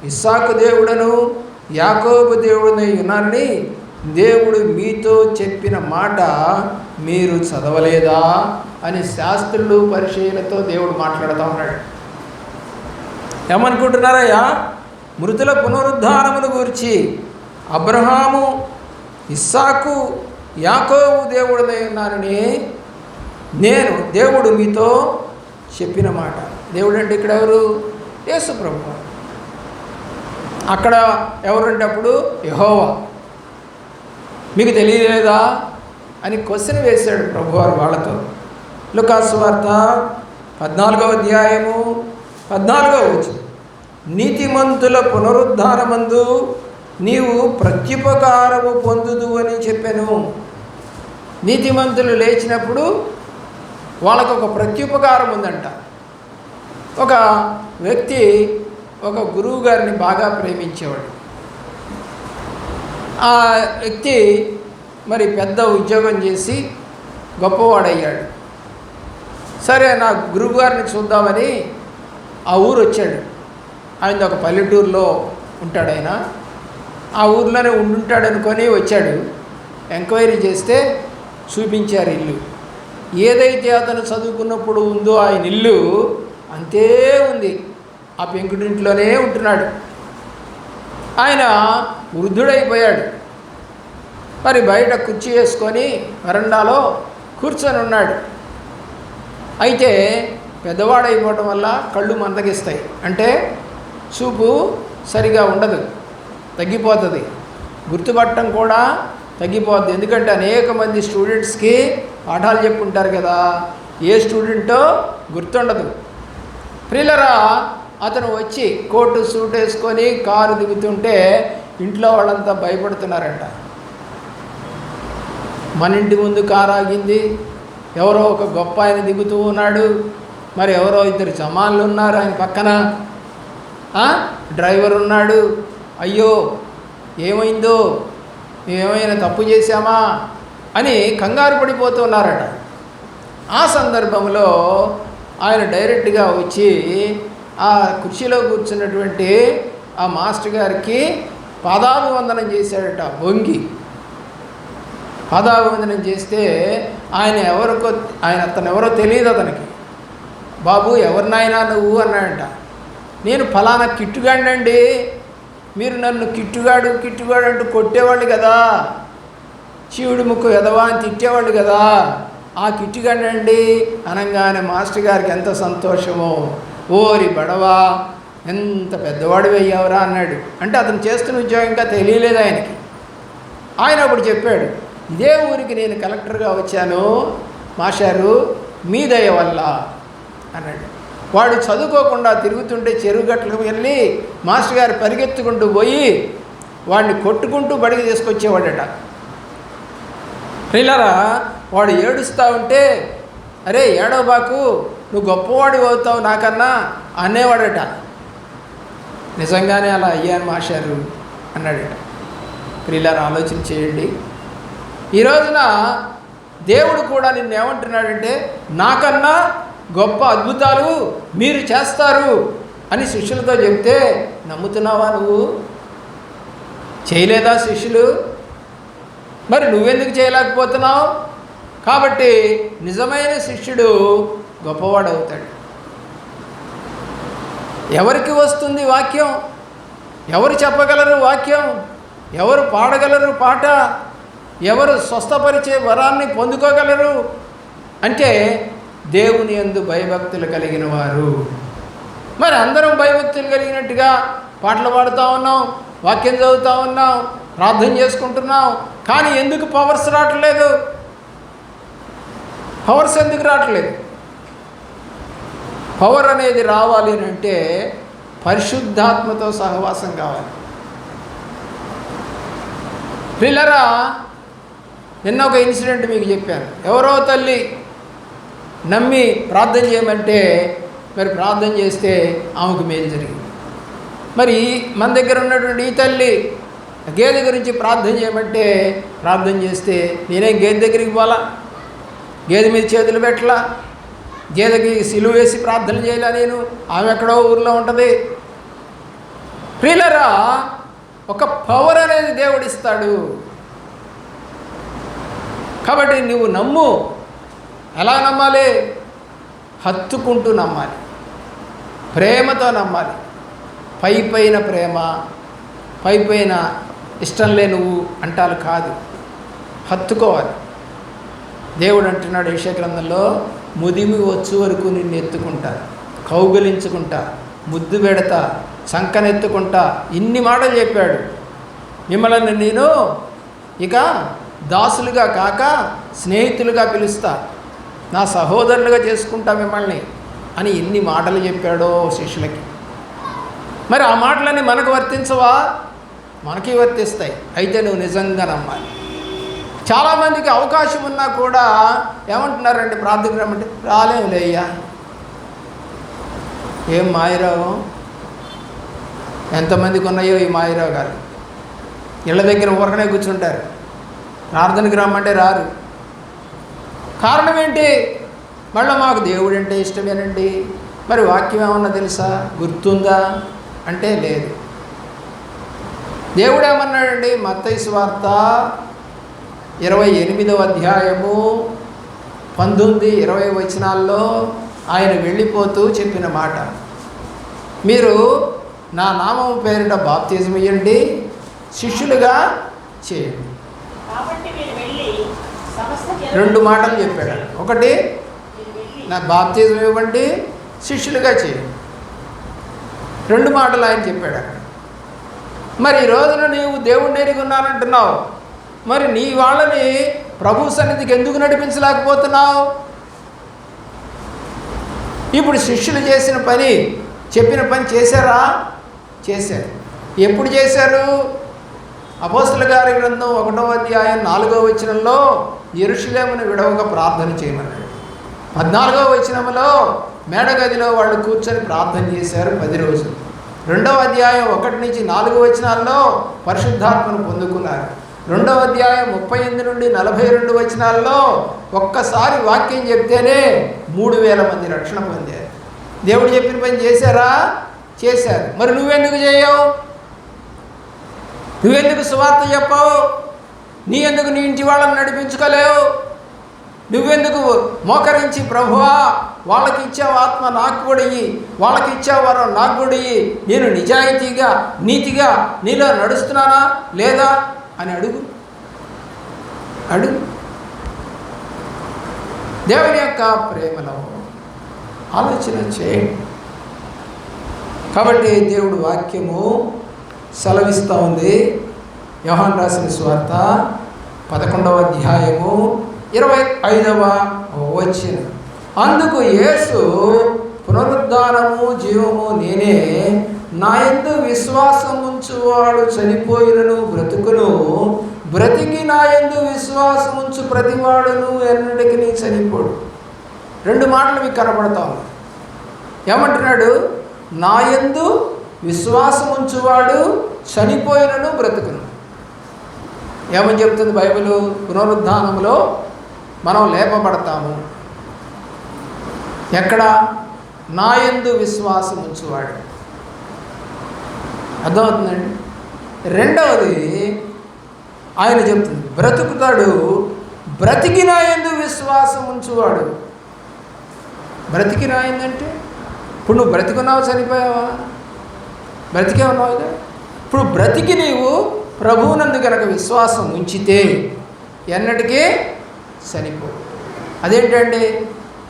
Speaker 1: ఇస్సాకు దేవుడను, యాకోబు దేవుడనై ఉన్నానని దేవుడు మీతో చెప్పిన మాట మీరు చదవలేదా అని శాస్త్రులు పరిచయులతో దేవుడు మాట్లాడుతూ ఉన్నాడు. ఏమనుకుంటున్నారయ్యా? మృతుల పునరుద్ధానమును గురించి అబ్రహాము, ఇస్సాకు, యాకోబు దేవుడనై ఉన్నానని దేవుడు మీతో చెప్పిన మాట. దేవుడు అంటే ఇక్కడ ఎవరు? యేసు ప్రభువు. అక్కడ ఎవరంటే అప్పుడు యెహోవా. మీకు తెలియలేదా అని క్వశ్చన్ వేశాడు ప్రభువారు వాళ్ళతో. లూకాసు వార్త 14వ అధ్యాయము 14వ వచనం, నీతిమంతుల పునరుద్ధానమందు నీవు ప్రత్యుపకారము పొందుదు అని చెప్పాను. నీతిమంతులు లేచినప్పుడు వాళ్ళకు ఒక ప్రత్యుపకారం ఉందంట. ఒక వ్యక్తి ఒక గురువు గారిని బాగా ప్రేమించేవాడు. ఆ వ్యక్తి మరి పెద్ద ఉద్యోగం చేసి గొప్పవాడయ్యాడు. సరే, నా గురువుగారిని చూద్దామని ఆ ఊరు వచ్చాడు. ఆయన ఒక పల్లెటూరులో ఉంటాడు. ఆయన ఆ ఊర్లోనే ఉండుంటాడనుకొని వచ్చాడు. ఎంక్వైరీ చేస్తే చూపించారు ఇల్లు. ఏదైతే అతను చదువుకున్నప్పుడు ఉందో ఆయన ఇల్లు అంతే ఉంది. ఆ పెంకుటింట్లోనే ఉంటున్నాడు. ఆయన వృద్ధుడైపోయాడు. మరి బయట కుర్చీ వేసుకొని వరండాలో కూర్చొని ఉన్నాడు. అయితే పెద్దవాడైపోవటం వల్ల కళ్ళు మందగిస్తాయి, అంటే చూపు సరిగా ఉండదు, తగ్గిపోతుంది. గుర్తుపట్టడం కూడా తగ్గిపోద్ది. ఎందుకంటే అనేక మంది స్టూడెంట్స్కి పాఠాలు చెప్పుంటారు కదా, ఏ స్టూడెంటో గుర్తుండదు. ప్రియులరా, అతను వచ్చి కోటు సూట్ వేసుకొని కారు దిగుతుంటే ఇంట్లో వాళ్ళంతా భయపడుతున్నారంట. మన ఇంటి ముందు కారు ఆగింది, ఎవరో ఒక గొప్ప ఆయన దిగుతూ ఉన్నాడు, మరి ఎవరో 2 జమాన్లు ఉన్నారు ఆయన పక్కన, డ్రైవర్ ఉన్నాడు. అయ్యో ఏమైందో, ఏమైనా తప్పు చేశామా అని కంగారు పడిపోతూ ఉన్నారట. ఆ సందర్భంలో ఆయన డైరెక్ట్గా వచ్చి ఆ కుర్చీలో కూర్చున్నటువంటి ఆ మాస్టర్ గారికి పాదాభివందనం చేశాడట. వంగి పాదాభివందనం చేస్తే అతను ఎవరో తెలియదు అతనికి. బాబు ఎవరినైనా నువ్వు అన్నాడంట. నేను ఫలానా కిట్టుగాడినండి, మీరు నన్ను కిట్టుగాడు అంటూ కొట్టేవాళ్ళు కదా, శివుడి ముక్కు ఎదవా అని తిట్టేవాళ్ళు కదా, ఆ కిట్టుగాడినండి అనగానే మాస్టర్ గారికి ఎంత సంతోషమో. ఓరి బడవా, ఎంత పెద్దవాడు అయ్యావురా అన్నాడు. అంటే అతను చేస్తున్న ఉద్యోగం ఇంకా తెలియలేదు ఆయనకి. ఆయన అప్పుడు చెప్పాడు, ఇదే ఊరికి నేను కలెక్టర్గా వచ్చాను మాస్టారు, మీ దయ వల్ల అన్నాడు. వాడు చదువుకోకుండా తిరుగుతుంటే చెరువు గట్లకు వెళ్ళి మాస్టర్ గారు పరిగెత్తుకుంటూ పోయి వాడిని కొట్టుకుంటూ బడికి తీసుకొచ్చేవాడట. పిల్లరా, వాడు ఏడుస్తూ ఉంటే, అరే ఏడవబాకు, నువ్వు గొప్పవాడు అవుతావు నాకన్నా అనేవాడట. నిజంగానే అలా అయ్యాను మాస్టారు అన్నాడట. పిల్లరా, ఆలోచన చేయండి. ఈ రోజున దేవుడు కూడా నిన్ను ఏమంటున్నాడంటే, నాకన్నా గొప్ప అద్భుతాలు మీరు చేస్తారు అని శిష్యులతో చెప్తే నమ్ముతున్నావా? నువ్వు చేయలేదా శిష్యులు? మరి నువ్వెందుకు చేయలేకపోతున్నావు? కాబట్టి నిజమైన శిష్యుడు గొప్పవాడు అవుతాడు. ఎవరికి వస్తుంది వాక్యం? ఎవరు చెప్పగలరు వాక్యం? ఎవరు పాడగలరు పాట? ఎవరు స్వస్థపరిచే వరాన్ని పొందుకోగలరు అంటే దేవుని యందు భయభక్తులు కలిగిన వారు. మరి అందరం భయభక్తులు కలిగినట్టుగా పాటలు పాడుతూ ఉన్నాం, వాక్యం చదువుతూ ఉన్నాం, ప్రార్థన చేసుకుంటున్నాం, కానీ ఎందుకు పవర్స్ రావట్లేదు? పవర్స్ ఎందుకు రావట్లేదు? పవర్ అనేది రావాలి అంటే పరిశుద్ధాత్మతో సహవాసం కావాలి. పిల్లరా, నిన్న ఒక ఇన్సిడెంట్ మీకు చెప్పాను. ఎవరో తల్లి నమ్మి ప్రార్థన చేయమంటే మరి ప్రార్థన చేస్తే ఆమెకు మేలు జరిగింది. మరి మన దగ్గర ఉన్నటువంటి ఈ తల్లి గేదె గురించి ప్రార్థన చేయమంటే ప్రార్థన చేస్తే నేనేం గేదె దగ్గరికి పోలా, గేదె మీద చేతులు పెట్టలా, గేదెకి సిలువ వేసి ప్రార్థన చేయలే నేను. ఆమె ఎక్కడో ఊర్లో ఉంటుంది. ప్రియులరా, ఒక పవర్ అనేది దేవుడిస్తాడు. కాబట్టి నువ్వు నమ్ము. ఎలా నమ్మాలి? హత్తుకుంటూ నమ్మాలి, ప్రేమతో నమ్మాలి. పైన ప్రేమ, పైన ఇష్టంలే నువ్వు అంటాలు కాదు, హత్తుకోవాలి. దేవుడు అంటున్నాడు యెషయా గ్రంథంలో, ముదిమి వచ్చు వరకు నిన్ను ఎత్తుకుంటా, కౌగిలించుకుంటా, ముద్దు పెడతా, సంకనెత్తుకుంటా, ఇన్ని మాటలు చెప్పాడు. మిమ్మల్ని నేను ఇక దాసులుగా కాక స్నేహితులుగా పిలుస్తా, నా సహోదరులుగా చేసుకుంటా మిమ్మల్ని అని ఎన్ని మాటలు చెప్పాడో శిష్యులకి. మరి ఆ మాటలన్నీ మనకు వర్తించవా? మనకి వర్తిస్తాయి. అయితే నువ్వు నిజంగా నమ్మాలి. చాలామందికి అవకాశం ఉన్నా కూడా ఏమంటున్నారంటే ప్రార్థనకు రమ్మంటే రాలేములే అయ్యా. ఏం మాయరాగం, ఎంతమందికి ఉన్నాయో ఈ మాయరావు గారు. ఇళ్ళ దగ్గర ఊరకనే కూర్చుంటారు, ప్రార్థనకు రమ్మంటే రారు. కారణం ఏంటి? మళ్ళీ మాకు దేవుడు అంటే ఇష్టమేనండి. మరి వాక్యం ఏమన్నా తెలుసా, గుర్తుందా అంటే లేదు. దేవుడు ఏమన్నాడండి? మత్తయి సువార్త 28వ అధ్యాయము 19-20 వచనాల్లో ఆయన వెళ్ళిపోతూ చెప్పిన మాట, మీరు నా నామము పేరిట బాప్తిజం ఇయ్యండి, శిష్యులుగా చేయండి. 2 మాటలు చెప్పాడు. ఒకటి, నా బాప్తిజం ఇవ్వండి, శిష్యులుగా చేయండి. 2 మాటలు ఆయన చెప్పాడు అక్కడ. మరి ఈ రోజున నీవు దేవుణ్ణి ఎరిగి ఉన్నానంటున్నావు, మరి నీ వాళ్ళని ప్రభు సన్నిధికి ఎందుకు నడిపించలేకపోతున్నావు? ఇప్పుడు శిష్యులు చేసిన పని, చెప్పిన పని చేశారా? చేశారు. ఎప్పుడు చేశారు? అపోస్తలుల గారి గ్రంథం 1వ అధ్యాయం 4వ వచనంలో యెరూషలేమును విడవక ప్రార్థన చేయమన్నాడు. 14వ వచనంలో మేడగదిలో వాళ్ళు కూర్చొని ప్రార్థన చేశారు 10 రోజులు. 2వ అధ్యాయం 1-4 వచనాల్లో పరిశుద్ధాత్మను పొందుకున్నారు. 2వ అధ్యాయం 38-42 వచనాల్లో ఒక్కసారి వాక్యం చెప్తేనే 3000 మంది రక్షణ పొందారు. దేవుడు చెప్పిన పని చేశారా? చేశారు. మరి నువ్వెందుకు చేయవు? నువ్వెందుకు సువార్త చెప్పావు? నీ ఎందుకు నీ ఇంటి వాళ్ళని నడిపించుకోలేవు? నువ్వెందుకు మోకరించి ప్రభువా వాళ్ళకి ఇచ్చావు ఆత్మ నాకు కూడా ఇయ్యి, వాళ్ళకి ఇచ్చావు వరం నాకు కూడా ఇయ్యి, నేను నిజాయితీగా నీతిగా నీలో నడుస్తున్నానా లేదా అని అడుగు. దేవుని యొక్క ప్రేమలో ఆలోచన చేయండి. కాబట్టి దేవుడు వాక్యము సెలవిస్తూ ఉంది. యోహాను రాసిన సువార్త 11వ అధ్యాయము 25వ వచనం. అందుకు యేసు, పునరుద్ధానము జీవము నేనే, నా యందు విశ్వాసం ఉంచువాడు చనిపోయినను బ్రతుకును, బ్రతికి నా యందు విశ్వాసం ఉంచు ప్రతివాడును ఎన్నటికీ చనిపోడు. 2 మాటలు మీకు కనబడతాము. ఏమంటున్నాడు? నా యందు విశ్వాసం ఉంచువాడు చనిపోయినను బ్రతుకును. ఏమని చెప్తుంది బైబిల్? పునరుద్ధానంలో మనం లేపబడతాము. ఎక్కడ? నా యందు విశ్వాసం ఉంచువాడు. అర్థమవుతుందండి? రెండవది ఆయన చెప్తుంది, బ్రతుకుతాడు, బ్రతికి నా యందు విశ్వాసం ఉంచువాడు. బ్రతికి రాయిందంటే ఇప్పుడు నువ్వు బ్రతికున్నావు, చనిపోయావా? బ్రతికే ఉన్నావు కదా. ఇప్పుడు బ్రతికి నీవు ప్రభువునందు కనుక విశ్వాసం ఉంచితే ఎన్నటికీ చనిపో. అదేంటండి,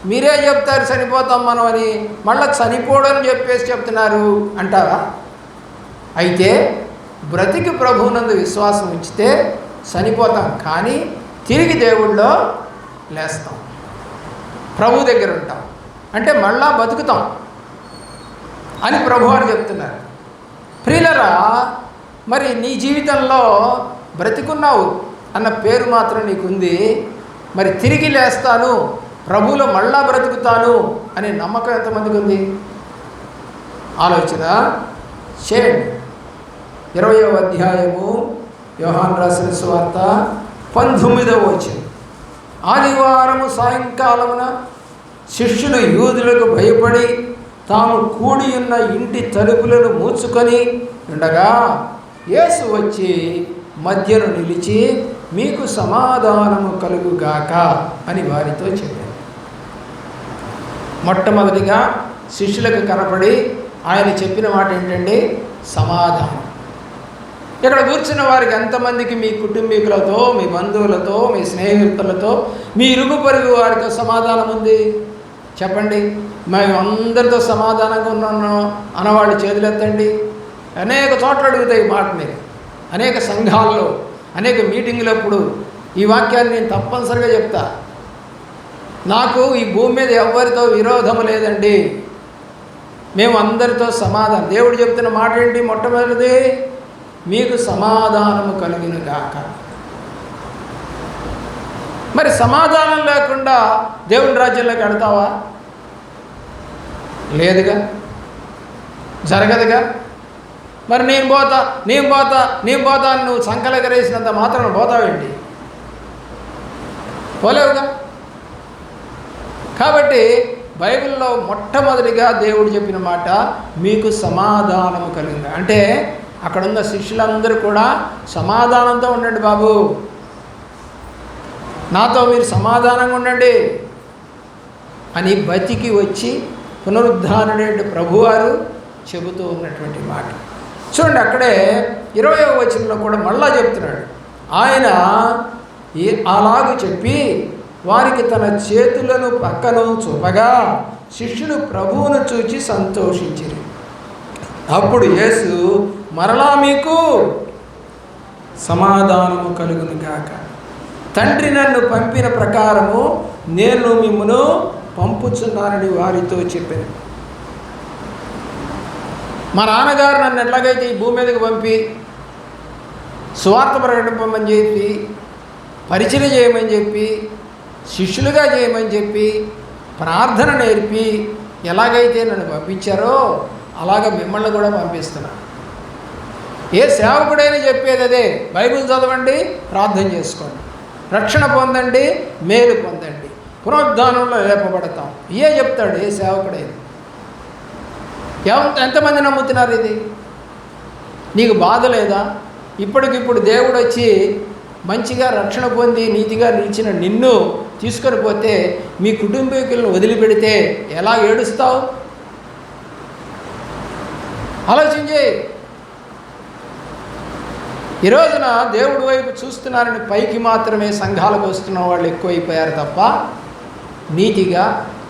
Speaker 1: మీరే చెప్తారు చనిపోతాం మనం అని, మళ్ళీ చనిపోవడం చెప్పేసి చెప్తున్నారు అంటారా? అయితే బ్రతికి ప్రభువునందు విశ్వాసం ఉంచితే చనిపోతాం, కానీ తిరిగి దేవుళ్ళో లేస్తాం, ప్రభు దగ్గర ఉంటాం, అంటే మళ్ళా బతుకుతాం అని ప్రభువారు చెప్తున్నారు. ప్రియులరా, మరి నీ జీవితంలో బ్రతికున్నావు అన్న పేరు మాత్రం నీకుంది, మరి తిరిగి లేస్తాను, ప్రభువులో మళ్ళా బ్రతుకుతాను అనే నమ్మకం ఎంతమందికి ఉంది? ఆలోచన చేయండి. 20వ అధ్యాయము యోహాను రాసిన సువార్త 19వ వచనం. ఆదివారము సాయంకాలమున శిష్యులు యూదులకు భయపడి తాము కూడి ఉన్న ఇంటి తలుపులను మూసుకొని ఉండగా యేసు వచ్చి మధ్యను నిలిచి, మీకు సమాధానము కలుగుగాక అని వారితో చెప్పారు. మొట్టమొదటిగా శిష్యులకు కనపడి ఆయన చెప్పిన మాట ఏంటండి? సమాధానం. ఇక్కడ కూర్చున్న వారికి ఎంతమందికి మీ కుటుంబీకులతో, మీ బంధువులతో, మీ స్నేహితులతో, మీ ఇరుగు పొరుగు వారితో సమాధానం ఉంది? చెప్పండి. మేము అందరితో సమాధానంగా ఉన్నాను అన్నవాళ్ళు చేతులెత్తండి. అనేక చోట్ల అడుగుతాయి ఈ మాట మీరు. అనేక సంఘాల్లో, అనేక మీటింగులప్పుడు ఈ వాక్యాన్ని నేను తప్పనిసరిగా చెప్తా. నాకు ఈ భూమి మీద ఎవరితో విరోధము లేదండి, మేము అందరితో సమాధానం. దేవుడు చెప్తున్న మాట ఏంటి? మొట్టమొదటిది, మీకు సమాధానము కలుగును గాక. మరి సమాధానం లేకుండా దేవుని రాజ్యంలోకి వెళ్తావా? లేదుగా, జరగదుగా. మరి నేను పోతా అని నువ్వు సంకలెగరేసినంత మాత్రం పోతావేంటి? పోలేవుగా. కాబట్టి బైబిల్లో మొట్టమొదటిగా దేవుడు చెప్పిన మాట, మీకు సమాధానము కలిగింది. అంటే అక్కడున్న శిష్యులందరూ కూడా సమాధానంతో ఉండండి బాబు, నాతో మీరు సమాధానంగా ఉండండి అని బతికి వచ్చి పునరుద్ధానుడైన ప్రభువారు చెబుతూ ఉన్నటువంటి మాట చూడండి. అక్కడే 20వ వచనంలో కూడా మళ్ళా చెప్తున్నాడు. ఆయన అలాగూ చెప్పి వారికి తన చేతులను పక్కను చూపగా శిష్యులు ప్రభువును చూచి సంతోషించిరి. అప్పుడు యేసు, మరలా మీకు సమాధానము కలుగును గాక. తండ్రి నన్ను పంపిన ప్రకారము నేను మిమ్మును పంపుచున్నానని వారితో చెప్పాను. మా నాన్నగారు నన్ను ఎట్లాగైతే ఈ భూమి మీదకి పంపి సువార్త ప్రకటింపమని చెప్పి, పరిచయం చేయమని చెప్పి, శిష్యులుగా చేయమని చెప్పి, ప్రార్థన నేర్పి ఎలాగైతే నన్ను పంపించారో అలాగ మిమ్మల్ని కూడా పంపిస్తున్నా. ఏ సేవకుడైనా చెప్పేది అదే. బైబిల్ చదవండి, ప్రార్థన చేసుకోండి, రక్షణ పొందండి, మేలు పొందండి, పునరుద్ధానంలో లేపబడతాం. ఇయే చెప్తాడు ఏ సేవకుడైనా. ఎంతమంది నమ్ముతున్నారు ఇది? నీకు బాధ లేదా? ఇప్పటికిప్పుడు దేవుడు వచ్చి మంచిగా రక్షణ పొంది నీతిగా నిలిచిన నిన్ను తీసుకొని పోతే మీ కుటుంబీకులను వదిలిపెడితే ఎలా ఏడుస్తావు? ఆలోచించి. ఈ రోజున దేవుడి వైపు చూస్తున్నారని పైకి మాత్రమే సంఘాలకు వస్తున్న వాళ్ళు ఎక్కువైపోయారు తప్ప నీతిగా,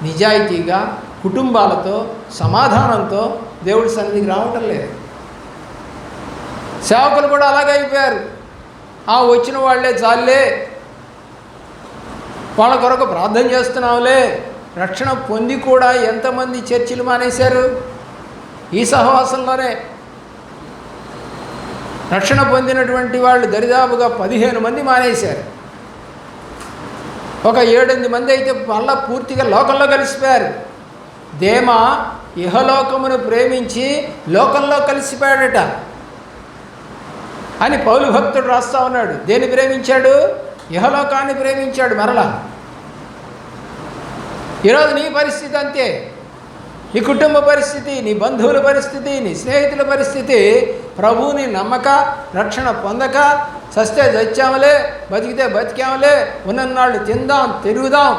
Speaker 1: నిజాయితీగా, కుటుంబాలతో, సమాధానంతో దేవుడి సన్నిధికి రావటం లేదు. సేవకులు కూడా అలాగే అయిపోయారు. వచ్చిన వాళ్ళే చాలే, వాళ్ళ కొరకు ప్రార్థన చేస్తున్నావులే. రక్షణ పొంది కూడా ఎంతమంది చర్చిలు మానేశారు? ఈ సహవాసంలోనే రక్షణ పొందినటువంటి వాళ్ళు దరిదాపుగా 15 మంది మానేశారు. ఒక 7-8 మంది అయితే మళ్ళా పూర్తిగా లోకంలో కలిసిపోయారు. దేమా ఇహలోకమును ప్రేమించి లోకంలో కలిసిపోయాడట అని పౌలు భక్తుడు రాస్తా ఉన్నాడు. దేన్ని ప్రేమించాడు? ఇహలోకాన్ని ప్రేమించాడు. మరలా ఈరోజు నీ పరిస్థితి అంతే. నీ కుటుంబ పరిస్థితి, నీ బంధువుల పరిస్థితి, నీ స్నేహితుల పరిస్థితి, ప్రభువుని నమ్మక, రక్షణ పొందక, చస్తే చచ్చాములే, బతికితే బతికాములే, ఉన్ననాళ్ళు తిందాం, తిరుగుదాం,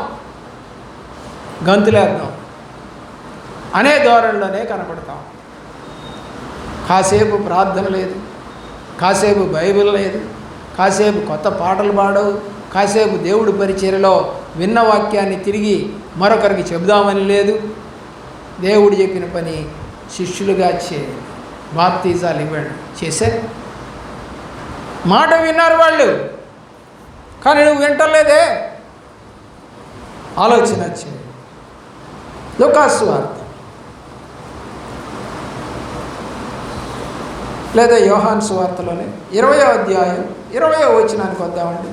Speaker 1: గంతులేద్దాం అనే ధోరణిలోనే కనపడతాం. కాసేపు ప్రార్థన లేదు, కాసేపు బైబిల్ లేదు, కాసేపు కొత్త పాటలు పాడవు, కాసేపు దేవుడి పరిచర్యలో విన్న వాక్యాన్ని తిరిగి మరొకరికి చెబుదామని లేదు. దేవుడు చెప్పిన పని శిష్యులుగా బాప్తిజాలు ఇవ్వండి చేశారు. మాట విన్నారు వాళ్ళు, కానీ నువ్వు వింటలేదే. ఆలోచన వచ్చింది. లూకాసు వార్త లేదా యోహాను సువార్తలోనే 20వ అధ్యాయం 20వ వచనానికి వద్దామండి.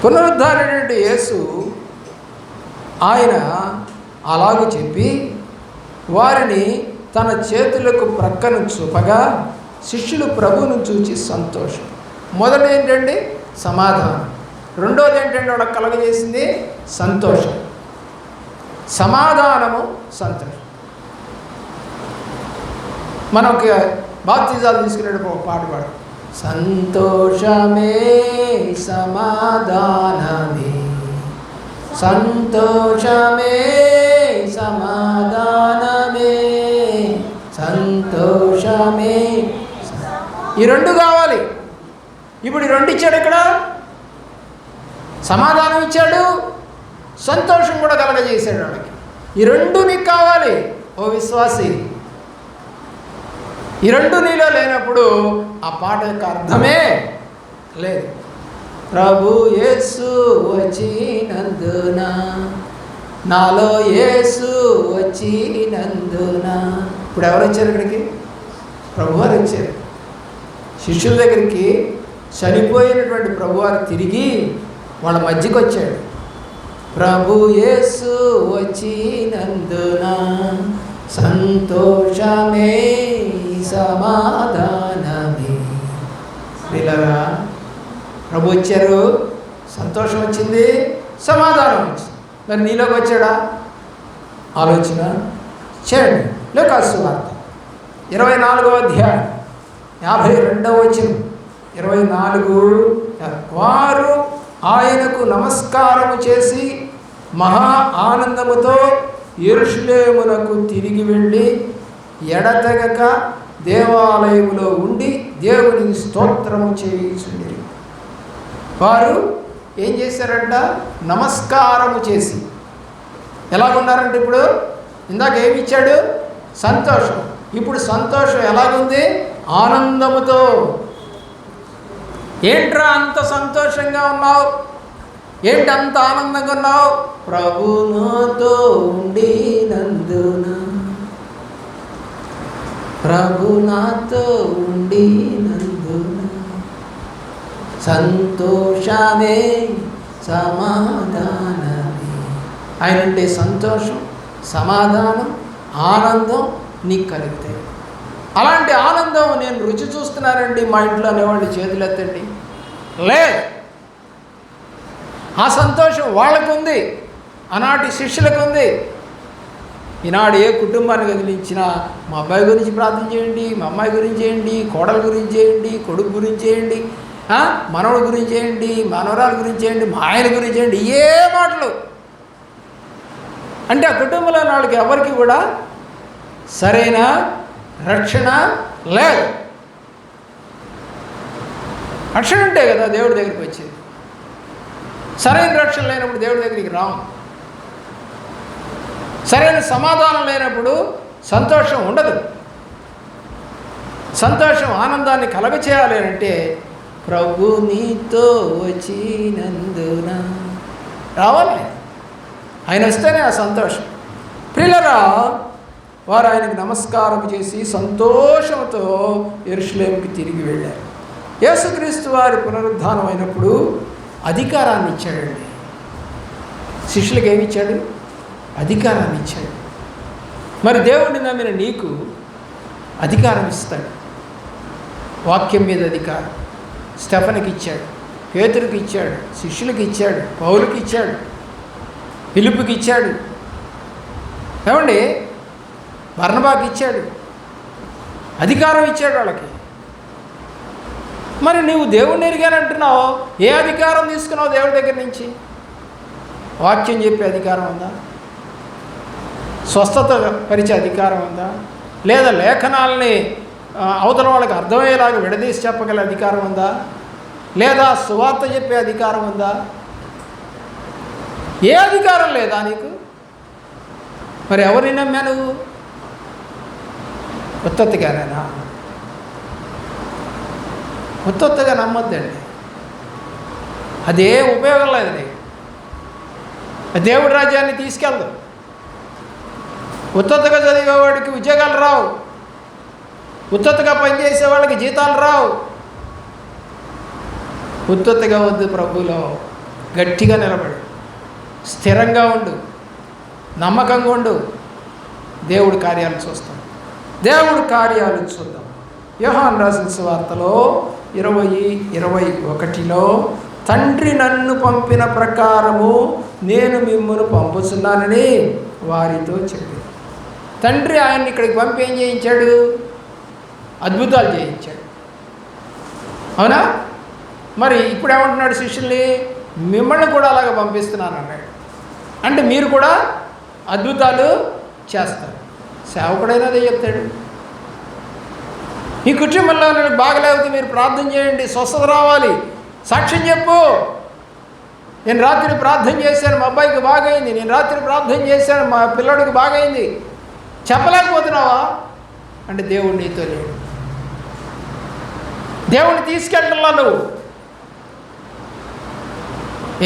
Speaker 1: పునరుద్ధారుడైన యేసు ఆయన అలాగూ చెప్పి వారిని తన చేతులకు ప్రక్కను చూపగా శిష్యులు ప్రభువును చూచి సంతోషం. మొదటి ఏంటండి? సమాధానం. రెండోది ఏంటంటే వాళ్ళకి కలగజేసింది సంతోషం. సమాధానము, సంతోషం. మనకి బాప్తిజాలు తీసుకునేటప్పుడు ఒక పాట పాడు. సంతోషమే సమాధానమే, సంతోషమే సమాధానమే, సంతోషమే. ఈ రెండు కావాలి. ఇప్పుడు ఈ రెండు ఇచ్చాడు. ఇక్కడ సమాధానం ఇచ్చాడు, సంతోషం కూడా కలగజేశాడు వాళ్ళకి. ఈ రెండు నీకు కావాలి ఓ విశ్వాసి. ఈ రెండు నీలో లేనప్పుడు ఆ పాట యొక్క అర్థమే లేదు. ప్రభు యేసు వచ్చినందున, నాలో యేసు వచ్చినందున. ఇప్పుడు ఎవరు వచ్చారు ఇక్కడికి? ప్రభువారు వచ్చారు. శిష్యుల దగ్గరికి చనిపోయినటువంటి ప్రభువారు తిరిగి వాళ్ళ మధ్యకి వచ్చాడు. ప్రభు యేసు వచ్చినందున సంతోషమే సమాధానమే. పిల్లరా, ప్రభు వచ్చారు, సంతోషం వచ్చింది, సమాధానం వచ్చింది. మరి నీలోకి వచ్చాడా? ఆలోచన చేయండి. లూకాసు వార్త 24వ అధ్యాయం 52వ వచనం. 24 వారు ఆయనకు నమస్కారము చేసి మహా ఆనందముతో యెరూషలేమునకు తిరిగి వెళ్ళి ఎడతెగక దేవాలయములో ఉండి దేవునికి స్తోత్రము చేయుచుండిరి. వారు ఏం చేశారంట? నమస్కారము చేసి. ఎలాగున్నారంటే ఇప్పుడు ఇందాక ఏమి ఇచ్చాడు? సంతోషం. ఇప్పుడు సంతోషం ఎలాగుంది? ఆనందముతో. ఏంట్రా అంత సంతోషంగా ఉన్నావు? ఏంటి అంత ఆనందంగా ఉన్నావు? ప్రభు నాతో ఉండినందున, ప్రభు నాతో ఉండినందున సంతోషమే సమాధానమే. ఆయన అంటే సంతోషం, సమాధానం, ఆనందం నీకు కలుగుతాయి. అలాంటి ఆనందం నేను రుచి చూస్తున్నానండి మా ఇంట్లో అనేవాళ్ళు చేతులు ఎత్తండి. లేదు, ఆ సంతోషం వాళ్ళకు ఉంది, ఆనాటి శిష్యులకు ఉంది. ఈనాడు ఏ కుటుంబాన్ని కదిలించినా మా అబ్బాయి గురించి ప్రార్థన చేయండి, మా అమ్మాయి గురించి చేయండి, కోడల గురించి చేయండి, కొడుకు గురించి చేయండి, మనవడి గురించి చేయండి, మనవరాల గురించి చేయండి, మా ఆయన గురించి చేయండి. ఏ మాటలు అంటే ఆ కుటుంబంలో వాళ్ళకి ఎవరికి కూడా సరైన రక్షణ లేదు. రక్షణ ఉంటే కదా దేవుడి దగ్గరికి వచ్చేది. సరైన రక్షణ లేనప్పుడు దేవుడి దగ్గరికి రాము. సరైన సమాధానం లేనప్పుడు సంతోషం ఉండదు. సంతోషం, ఆనందాన్ని కలగచేయాలి అంటే ప్రభు నీతో వచ్చినందున రావాలి. ఆయన వస్తేనే ఆ సంతోషం. ప్రియులారా, వారు ఆయనకు నమస్కారం చేసి సంతోషంతో యెరూషలేముకి తిరిగి వెళ్ళారు. యేసుక్రీస్తు వారి పునరుద్ధానం అయినప్పుడు అధికారాన్ని ఇచ్చాడండి. శిష్యులకు ఏమి ఇచ్చాడు? అధికారాన్ని ఇచ్చాడు. మరి దేవుడిని నమ్మిన నీకు అధికారం ఇస్తాడు. వాక్యం మీద అధికారం స్టెఫనుకి ఇచ్చాడు, పేతురుకి ఇచ్చాడు, శిష్యులకి ఇచ్చాడు, పౌలుకి ఇచ్చాడు, ఫిలిప్పుకి ఇచ్చాడు, ఏమండి బర్నబాకి ఇచ్చాడు, అధికారం ఇచ్చాడు వాళ్ళకి. మరి నువ్వు దేవుడిని ఎరిగానంటున్నావు, ఏ అధికారం తీసుకున్నావు దేవుడి దగ్గర నుంచి? వాక్యం చెప్పే అధికారం ఉందా? స్వస్థత పరిచే అధికారం ఉందా? లేదా లేఖనాలని అవతల వాళ్ళకి అర్థమయ్యేలాగా విడదీసి చెప్పగల అధికారం ఉందా? లేదా సువార్త చెప్పే అధికారం ఉందా? ఏ అధికారం లేదా నీకు? మరి ఎవరిని నమ్మా నువ్వు? ఉత్తత్తిగానేనా? ఉత్తత్తుగా నమ్మొద్దండి, అదే ఉపయోగం లేదు నీకు. దేవుడి రాజ్యాన్ని తీసుకెళ్దు. ఉత్తత్తుగా చదివేవాడికి ఉద్యోగాలు రావు, ఉత్తత్తుగా పనిచేసే వాళ్ళకి జీతాలు రావు. ఉత్తత్తుగా వద్దు, ప్రభులో గట్టిగా నిలబడు, స్థిరంగా ఉండు, నమ్మకంగా ఉండు. దేవుడి కార్యాలు చూస్తాం, దేవుడి కార్యాలు చూద్దాం. యోహాను రాసిన సువార్తలో 20:21 తండ్రి నన్ను పంపిన ప్రకారము నేను మిమ్మును పంపుతున్నానని వారితో చెప్పాడు. తండ్రి ఆయన్ని ఇక్కడికి పంపి ఏం చేయించాడు? అద్భుతాలు చేయించాడు, అవునా? మరి ఇప్పుడు ఏమంటున్నాడు శిష్యుల్ని? మిమ్మల్ని కూడా అలాగ పంపిస్తున్నాను అన్నాడు. అంటే మీరు కూడా అద్భుతాలు చేస్తారు. సేవకుడైనా అదే చెప్తాడు. మీ కుటుంబంలో నేను బాగలేకపోతే మీరు ప్రార్థన చేయండి, స్వస్థత రావాలి, సాక్ష్యం చెప్పు. నేను రాత్రి ప్రార్థన చేశాను, మా అబ్బాయికి బాగైంది. నేను రాత్రి ప్రార్థన చేశాను, మా పిల్లడికి బాగైంది. చెప్పలేకపోతున్నావా అంటే దేవుడు నీతో లేడు. దేవుడిని తీసుకెళ్ళటంలా నువ్వు.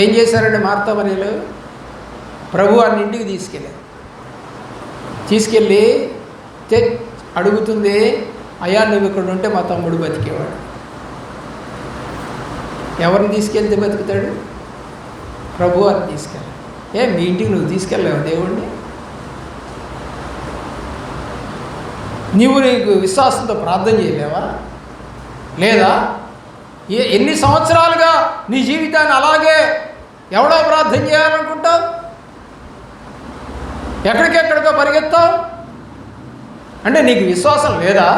Speaker 1: ఏం చేశారంటే మార్తా మరియలు ప్రభు వారిని ఇంటికి తీసుకెళ్ళి అడుగుతుంది, అయ్యా నువ్వు ఇక్కడ ఉంటే మా తమ్ముడు బతికేవాడు. ఎవరిని తీసుకెళ్తే బతుకుతాడు? ప్రభు వారిని తీసుకెళ్ళి. మీ ఇంటికి నువ్వు తీసుకెళ్ళావు దేవుణ్ణి? నీకు విశ్వాసంతో ప్రార్థన చేయలేవా? లేదా ఎన్ని సంవత్సరాలుగా నీ జీవితాన్ని అలాగే ఎవడో ప్రార్థన చేయాలనుకుంటావు? ఎక్కడికెక్కడికో పరిగెత్తావు అంటే నీకు విశ్వాసం లేదా?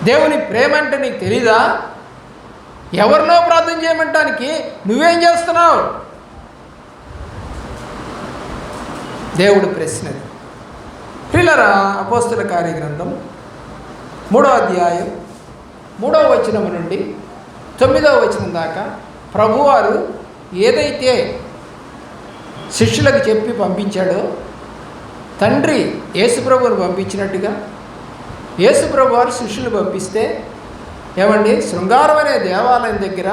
Speaker 1: దేవుని ప్రేమ అంటే నీకు తెలీదా? ఎవరినో ప్రార్థన చేయమంటానికి నువ్వేం చేస్తున్నావు? దేవుడు ప్రశ్నది. ప్రియులారా, అపోస్తుల కార్యగ్రంథం 3వ అధ్యాయం 3వ వచనం నుండి 9వ వచనం దాకా ప్రభువారు ఏదైతే శిష్యులకు చెప్పి పంపించాడో, తండ్రి యేసుప్రభువును పంపించినట్టుగా యేసుప్రభు వారు శిష్యులు పంపిస్తే ఏమండి శృంగారం అనే దేవాలయం దగ్గర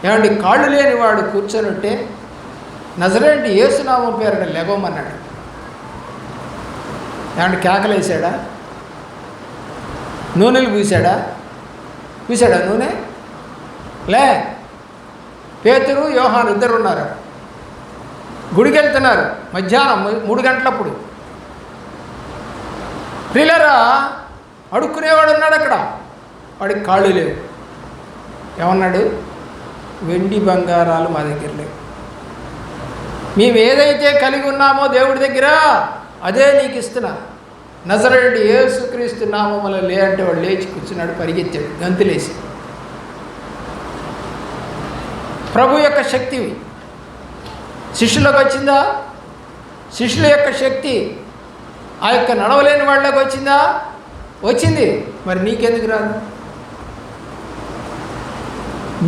Speaker 1: ఏమండి కాళ్ళు లేనివాడు కూర్చొనుంటే నజరేయుడు యేసునామం పేరున లెగవమన్నాడు. ఏమంటే కేకలేసాడా? నూనెలు పూసాడా నూనె? లే. పేతురు యోహాను ఇద్దరు ఉన్నారు, గుడికి వెళ్తున్నారు మధ్యాహ్నం 3 గంటలప్పుడు. ప్రియులారా, అడుక్కునేవాడు ఉన్నాడు అక్కడ, వాడికి కాళ్ళు లేవు. ఏమన్నాడు? వెండి బంగారాలు మా దగ్గర లేవు, మేము ఏదైతే కలిగి ఉన్నామో దేవుడి దగ్గర అదే నీకు ఇస్తున్నా, నజరేయుడు యేసుక్రీస్తు నామములో లే అంటే వాడు లేచి కూర్చున్నాడు, పరిగెత్తాడు, గంతులేసి. ప్రభు యొక్క శక్తి శిష్యులకు వచ్చిందా? శిష్యుల యొక్క శక్తి ఆ యొక్క నడవలేని వాళ్ళకి వచ్చిందా? వచ్చింది. మరి నీకెందుకు రాదు?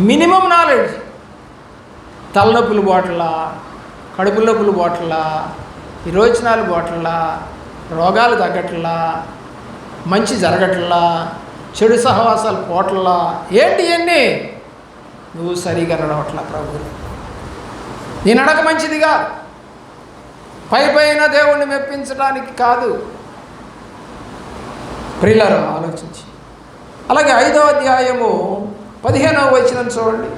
Speaker 1: Minimum knowledge. తలనొప్పులు బాటలా, కడుపు నొప్పులు బాటలా, విరోచనాలు బాటలా, రోగాలు తగ్గట్లా, మంచి జరగట్లా, చెడు సహవాసాలు పోట్లా, ఏంటి ఇవన్నీ? నువ్వు సరిగా నడవట్లా ప్రభు. నీ నడక మంచిదిగా, పైన దేవుణ్ణి మెప్పించడానికి కాదు. ప్రియులారా ఆలోచించి. అలాగే 5వ అధ్యాయము 15వ వచనం చూడండి.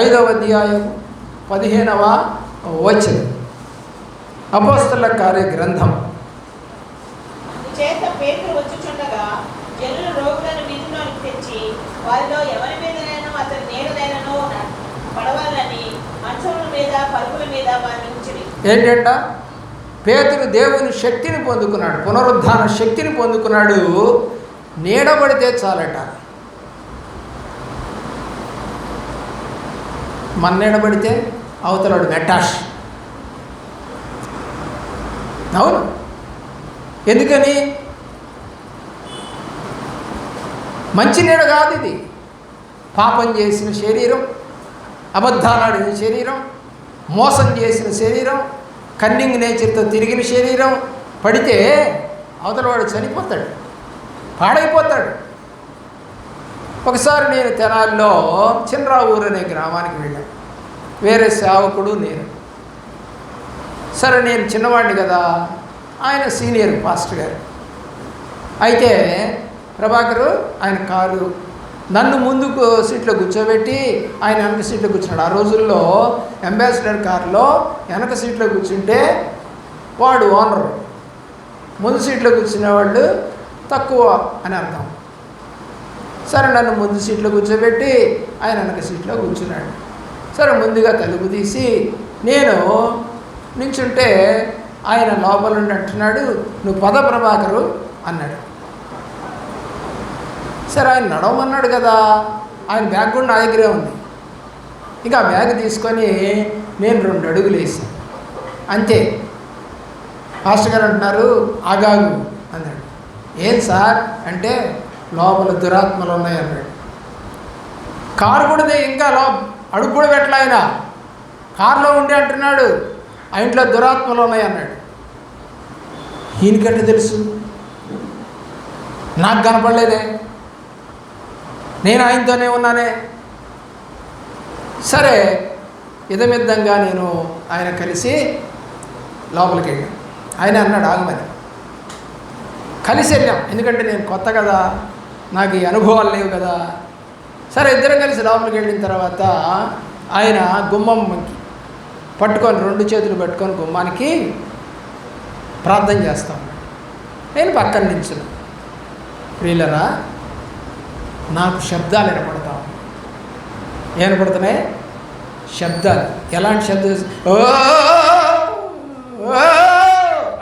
Speaker 1: 5వ అధ్యాయము 15వ వచనం, అపోస్తలుల కార్య గ్రంథం.
Speaker 2: చేత పేతురు వచ్చుచుండగా జనులు రోగులను వీధిలోనికి తెచ్చి వారిలో ఎవరి మీదనైనా అతని నీడనైనను పడవాలని మంచముల మీద పరుపుల మీద వారిని ఉంచిరి.
Speaker 1: ఏంటంట? పేతురు దేవుని శక్తిని పొందుకున్నాడు, పునరుద్ధాన శక్తిని పొందుకున్నాడు. నీడబడితే చాలట. మన నీడబడితే అవతలాడు మెటాష్. అవును, ఎందుకని? మంచి నీడ కాదు ఇది. పాపం చేసిన శరీరం, అబద్ధాలాడిన శరీరం, మోసం చేసిన శరీరం, కన్నింగ్ నేచర్తో తిరిగిన శరీరం పడితే అవతలవాడు చనిపోతాడు, పాడైపోతాడు. ఒకసారి నేను తెనాలిలో చిన్నరావూరు అనే గ్రామానికి వెళ్ళాను. వేరే సేవకుడు నేను. సరే, నేను చిన్నవాడిని కదా, ఆయన సీనియర్ పాస్టర్ గారు. అయితే ప్రభాకరు ఆయన కారు నన్ను ముందుకు సీట్లో కూర్చోబెట్టి ఆయన వెనక సీట్లో కూర్చున్నాడు. ఆ రోజుల్లో అంబాసిడర్ కారులో వెనక సీట్లో కూర్చుంటే వాడు ఓనరు, ముందు సీట్లో కూర్చునేవాళ్ళు తక్కువ అని అర్థం. సరే, నన్ను ముందు సీట్లో కూర్చోబెట్టి ఆయన వెనక సీట్లో కూర్చున్నాడు. సరే, ముందుగా తలుపు తీసి నేను నించుంటే ఆయన లోపల నుండి అంటున్నాడు, నువ్వు పద ప్రభాకరు అన్నాడు. సరే, ఆయన నడవమన్నాడు కదా, ఆయన బ్యాగ్ కూడా నా దగ్గరే ఉంది. ఇంకా ఆ బ్యాగ్ తీసుకొని నేను 2 అడుగులు వేసాను అంతే. మాస్టర్ గారు అంటున్నారు, ఆగాగు అన్నాడు. ఏం సార్ అంటే, లోపల దురాత్మలు ఉన్నాయి అన్నాడు. కారు కూడా ఇంకా అడుగు కూడా పెట్టలే ఆయన, కారులో ఉండి అంటున్నాడు, ఆ ఇంట్లో దురాత్మలు ఉన్నాయి అన్నాడు. ఈయనకంటే తెలుసు, నాకు కనపడలేదే, నేను ఆయనతోనే ఉన్నానే. సరే, ఇదమిద్దంగా నేను ఆయన కలిసి లోపలికి వెళ్ళాను. ఆయన అన్నాడు ఆగమని. కలిసి వెళ్ళాం, ఎందుకంటే నేను కొత్త కదా, నాకు ఈ అనుభవాలు లేవు కదా. సరే, ఇద్దరం కలిసి లోపలికి వెళ్ళిన తర్వాత ఆయన గుమ్మంకి పట్టుకొని 2 చేతులు పట్టుకొని గుమ్మానికి ప్రార్థన చేస్తాం. నేను పక్కన నిల్చున్నా. ప్రియులరా, నాకు శబ్దాలు వినపడతాం. వినపడుతున్నాయి శబ్దాలు. ఎలాంటి శబ్దాలు? ఓ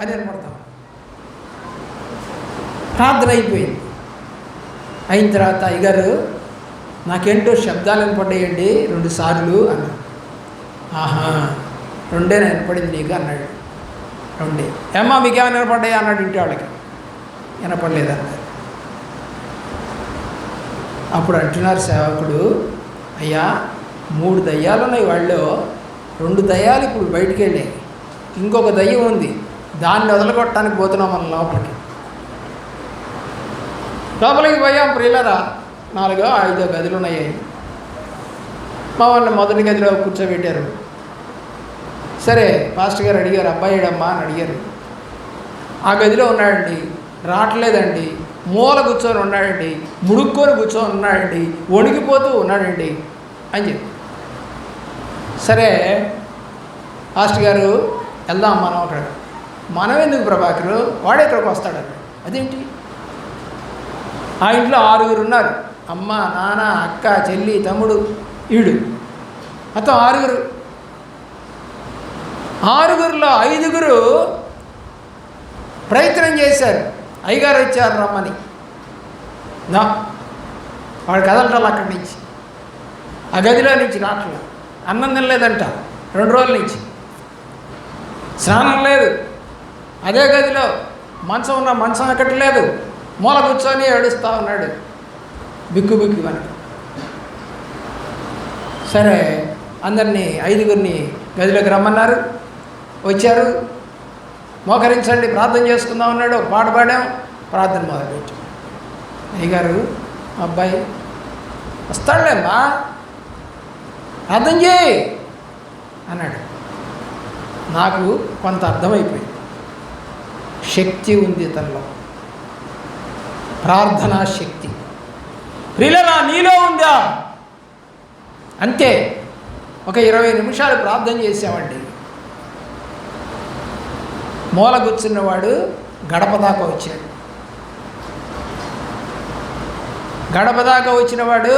Speaker 1: అని వినపడతాం. ప్రార్థన అయిపోయింది. అయిన తర్వాత అయ్యగారు, నాకేంటో శబ్దాలు వినపడ్డాయండి 2 సార్లు అన్నాడు. ఆహా, 2 వినపడింది నీకు అన్నాడు. 2 ఏమ్మా మీకేమైనా వినపడ్డాయి అన్నాడు. ఇంటి వాళ్ళకి వినపడలేదన్నారు. అప్పుడు అంటున్నారు సేవకుడు, అయ్యా 3 దయ్యాలు ఉన్నాయి వాళ్ళు, 2 దయ్యాలు ఇప్పుడు బయటికి వెళ్ళాయి, ఇంకొక దయ్యం ఉంది, దాన్ని వదలగొట్టడానికి పోతున్నాం మన లోపలికి. లోపలికి పోయాం. ప్రియులరా, 4 5 గదులు ఉన్నాయి. మా వాళ్ళని మొదటి గదిలో కూర్చోబెట్టారు. సరే, పాస్టర్ గారు అడిగారు, అబ్బాయిడమ్మా అని అడిగారు. ఆ గదిలో ఉన్నాడండి, రావట్లేదండి, మూల కూర్చొని ఉన్నాడండి, ముడుక్కొని కూర్చొని ఉన్నాడండి, వణికిపోతూ ఉన్నాడండి అని చెప్పి. సరే, పాస్టర్ గారు వెళ్దాం మనం అక్కడ. మనం ఎందుకు ప్రభాకరు, వాడే ఇక్కడికి వస్తాడు. అదేంటి? ఆ ఇంట్లో 6 ఉన్నారు, అమ్మ, నాన్న, అక్క, చెల్లి, తమ్ముడు, ఈడు, మొత్తం 6. 6లో 5 ప్రయత్నం చేశారు, అయ్యగారు వచ్చారు రమ్మని. నా వాడు కదలటాలు అక్కడి నుంచి, ఆ గదిలో నుంచి రావట్లేదు. అన్నం తినలేదంట 2 రోజుల నుంచి, స్నానం లేదు, అదే గదిలో మంచం ఎక్కట్లేదు, మూల కూర్చొని ఏడుస్తూ ఉన్నాడు, బిక్కు అని. సరే, అందరినీ 5 గదిలోకి రమ్మన్నారు. వచ్చారు. మోకరించండి, ప్రార్థన చేసుకుందాం అన్నాడు. ఒక పాట పాడాం, ప్రార్థన మొదలుపెట్టాడు. అయ్యగారు అబ్బాయి వస్తాడులేమ్మా, ప్రార్థన చేయి అన్నాడు. నాకు కొంత అర్థమైపోయింది, శక్తి ఉంది తనలో, ప్రార్థనా శక్తి. ప్రియులారా, నీలో ఉందా? అంతే. ఒక 20 నిమిషాలు ప్రార్థన చేసామండి. మూల కూర్చున్నవాడు గడప దాకా వచ్చాడు. గడప దాకా వచ్చినవాడు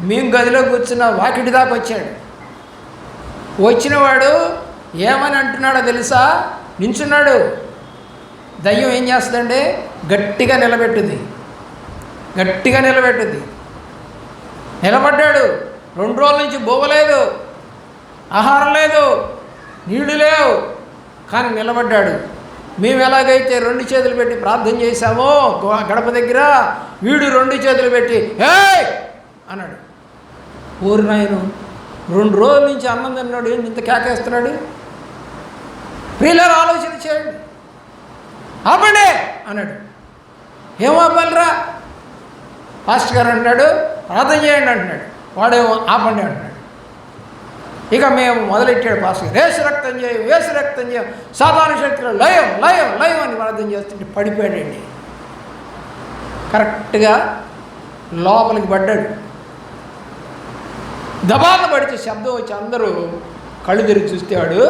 Speaker 1: మేము గదిలో కూర్చున్న వాకిటి దాకా వచ్చాడు. వచ్చినవాడు ఏమని అంటున్నాడో తెలుసా? నించున్నాడు. దయ్యం ఏం చేస్తుందంటే గట్టిగా నిలబెట్టుద్ది, గట్టిగా నిలబెట్టుద్ది. నిలబడ్డాడు. 2 రోజుల నుంచి బోవలేదు, ఆహారం లేదు, నీళ్లు లేవు, కానీ నిలబడ్డాడు. మేము ఎలాగైతే 2 చేతులు పెట్టి ప్రార్థన చేశామో గడప దగ్గర, వీడు 2 చేతులు పెట్టి ఏయ్ అన్నాడు. ఊరు నాయను, 2 రోజుల నుంచి అన్నం తిన్నాడు, ఇంత కేకేస్తున్నాడు. ప్రియులారా, ఆలోచన చేయండి. ఆపండి అన్నాడు. ఏం ఆపాలిరా? పాస్టర్ గారు అంటున్నాడు ప్రార్థన చేయండి అంటున్నాడు. వాడేమో ఆపండి అంటున్నాడు. ఇక మేము మొదలెట్టాడు పాస్టర్ గారు, వేసు రక్తం చేయం, వేసు రక్తం చేయం, సాతాను శక్తిలో లయం లయం లయం అని ప్రార్థన చేస్తుంటే పడిపోయాడండి. కరెక్ట్గా లోపలికి పడ్డాడు. దబాన పడితే శబ్దం వచ్చి అందరూ కళ్ళు తెరిచి చూస్తేవాడు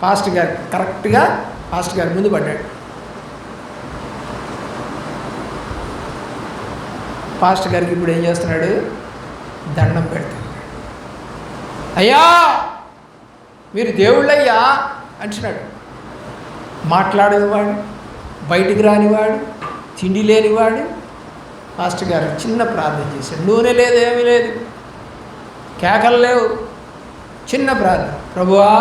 Speaker 1: పాస్టర్ గారు కరెక్ట్గా పాస్టర్ గారి ముందు పడ్డాడు. పాస్టర్ గారికి ఇప్పుడు ఏం చేస్తున్నాడు? దండం పెడతాడు. అయ్యా మీరు దేవుళ్ళయ్యా అంటున్నాడు. మాట్లాడేవాడు, బయటికి రానివాడు, తిండి లేనివాడు. పాస్టర్ గారు చిన్న ప్రార్థన చేశాడు. నూనె లేదు, ఏమీ లేదు, కేకలు లేవు, చిన్న ప్రార్థన. ప్రభువా,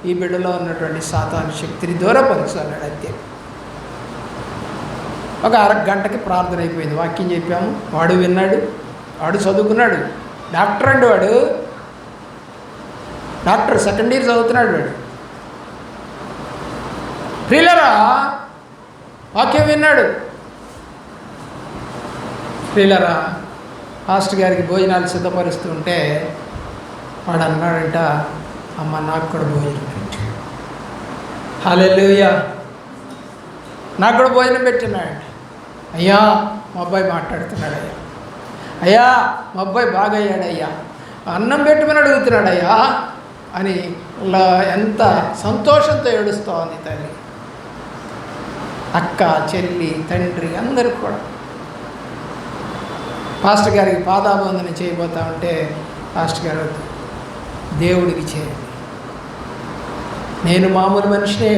Speaker 1: ఈ బిడ్డలో ఉన్నటువంటి సాతాను శక్తిని దూరపరచు అన్నాడు. అంతే. ఒక అరగంటకి ప్రార్థన అయిపోయింది. వాక్యం చెప్పాము, వాడు విన్నాడు, వాడు చదువుకున్నాడు. డాక్టర్ అండి వాడు, డాక్టర్ 2nd ఇయర్ చదువుతున్నాడు వాడు. ప్రియులారా, వాక్యం విన్నాడు. ప్రియులారా, పాస్టర్ గారికి భోజనాలు సిద్ధపరుస్తూ ఉంటే వాడు అన్నాడంట, అమ్మ నాకు కూడా భోజనం పెట్టు. హల్లెలూయా, నాకు కూడా భోజనం పెట్టినాడు. అయ్యా మా అబ్బాయి మాట్లాడుతున్నాడు, అయ్యా అయ్యా మా అబ్బాయి బాగా అయ్యాడయ్యా, అన్నం పెట్టమని అడుగుతున్నాడు అయ్యా అని ఎంత సంతోషంతో ఏడుస్తూ ఉంది తల్లి, అక్క, చెల్లి, తండ్రి అందరూ కూడా. పాస్టర్ గారికి పాదాబంధన చేయబోతా ఉంటే పాస్టర్ గారు దేవుడికి చేయండి, నేను మామూలు మనిషినే,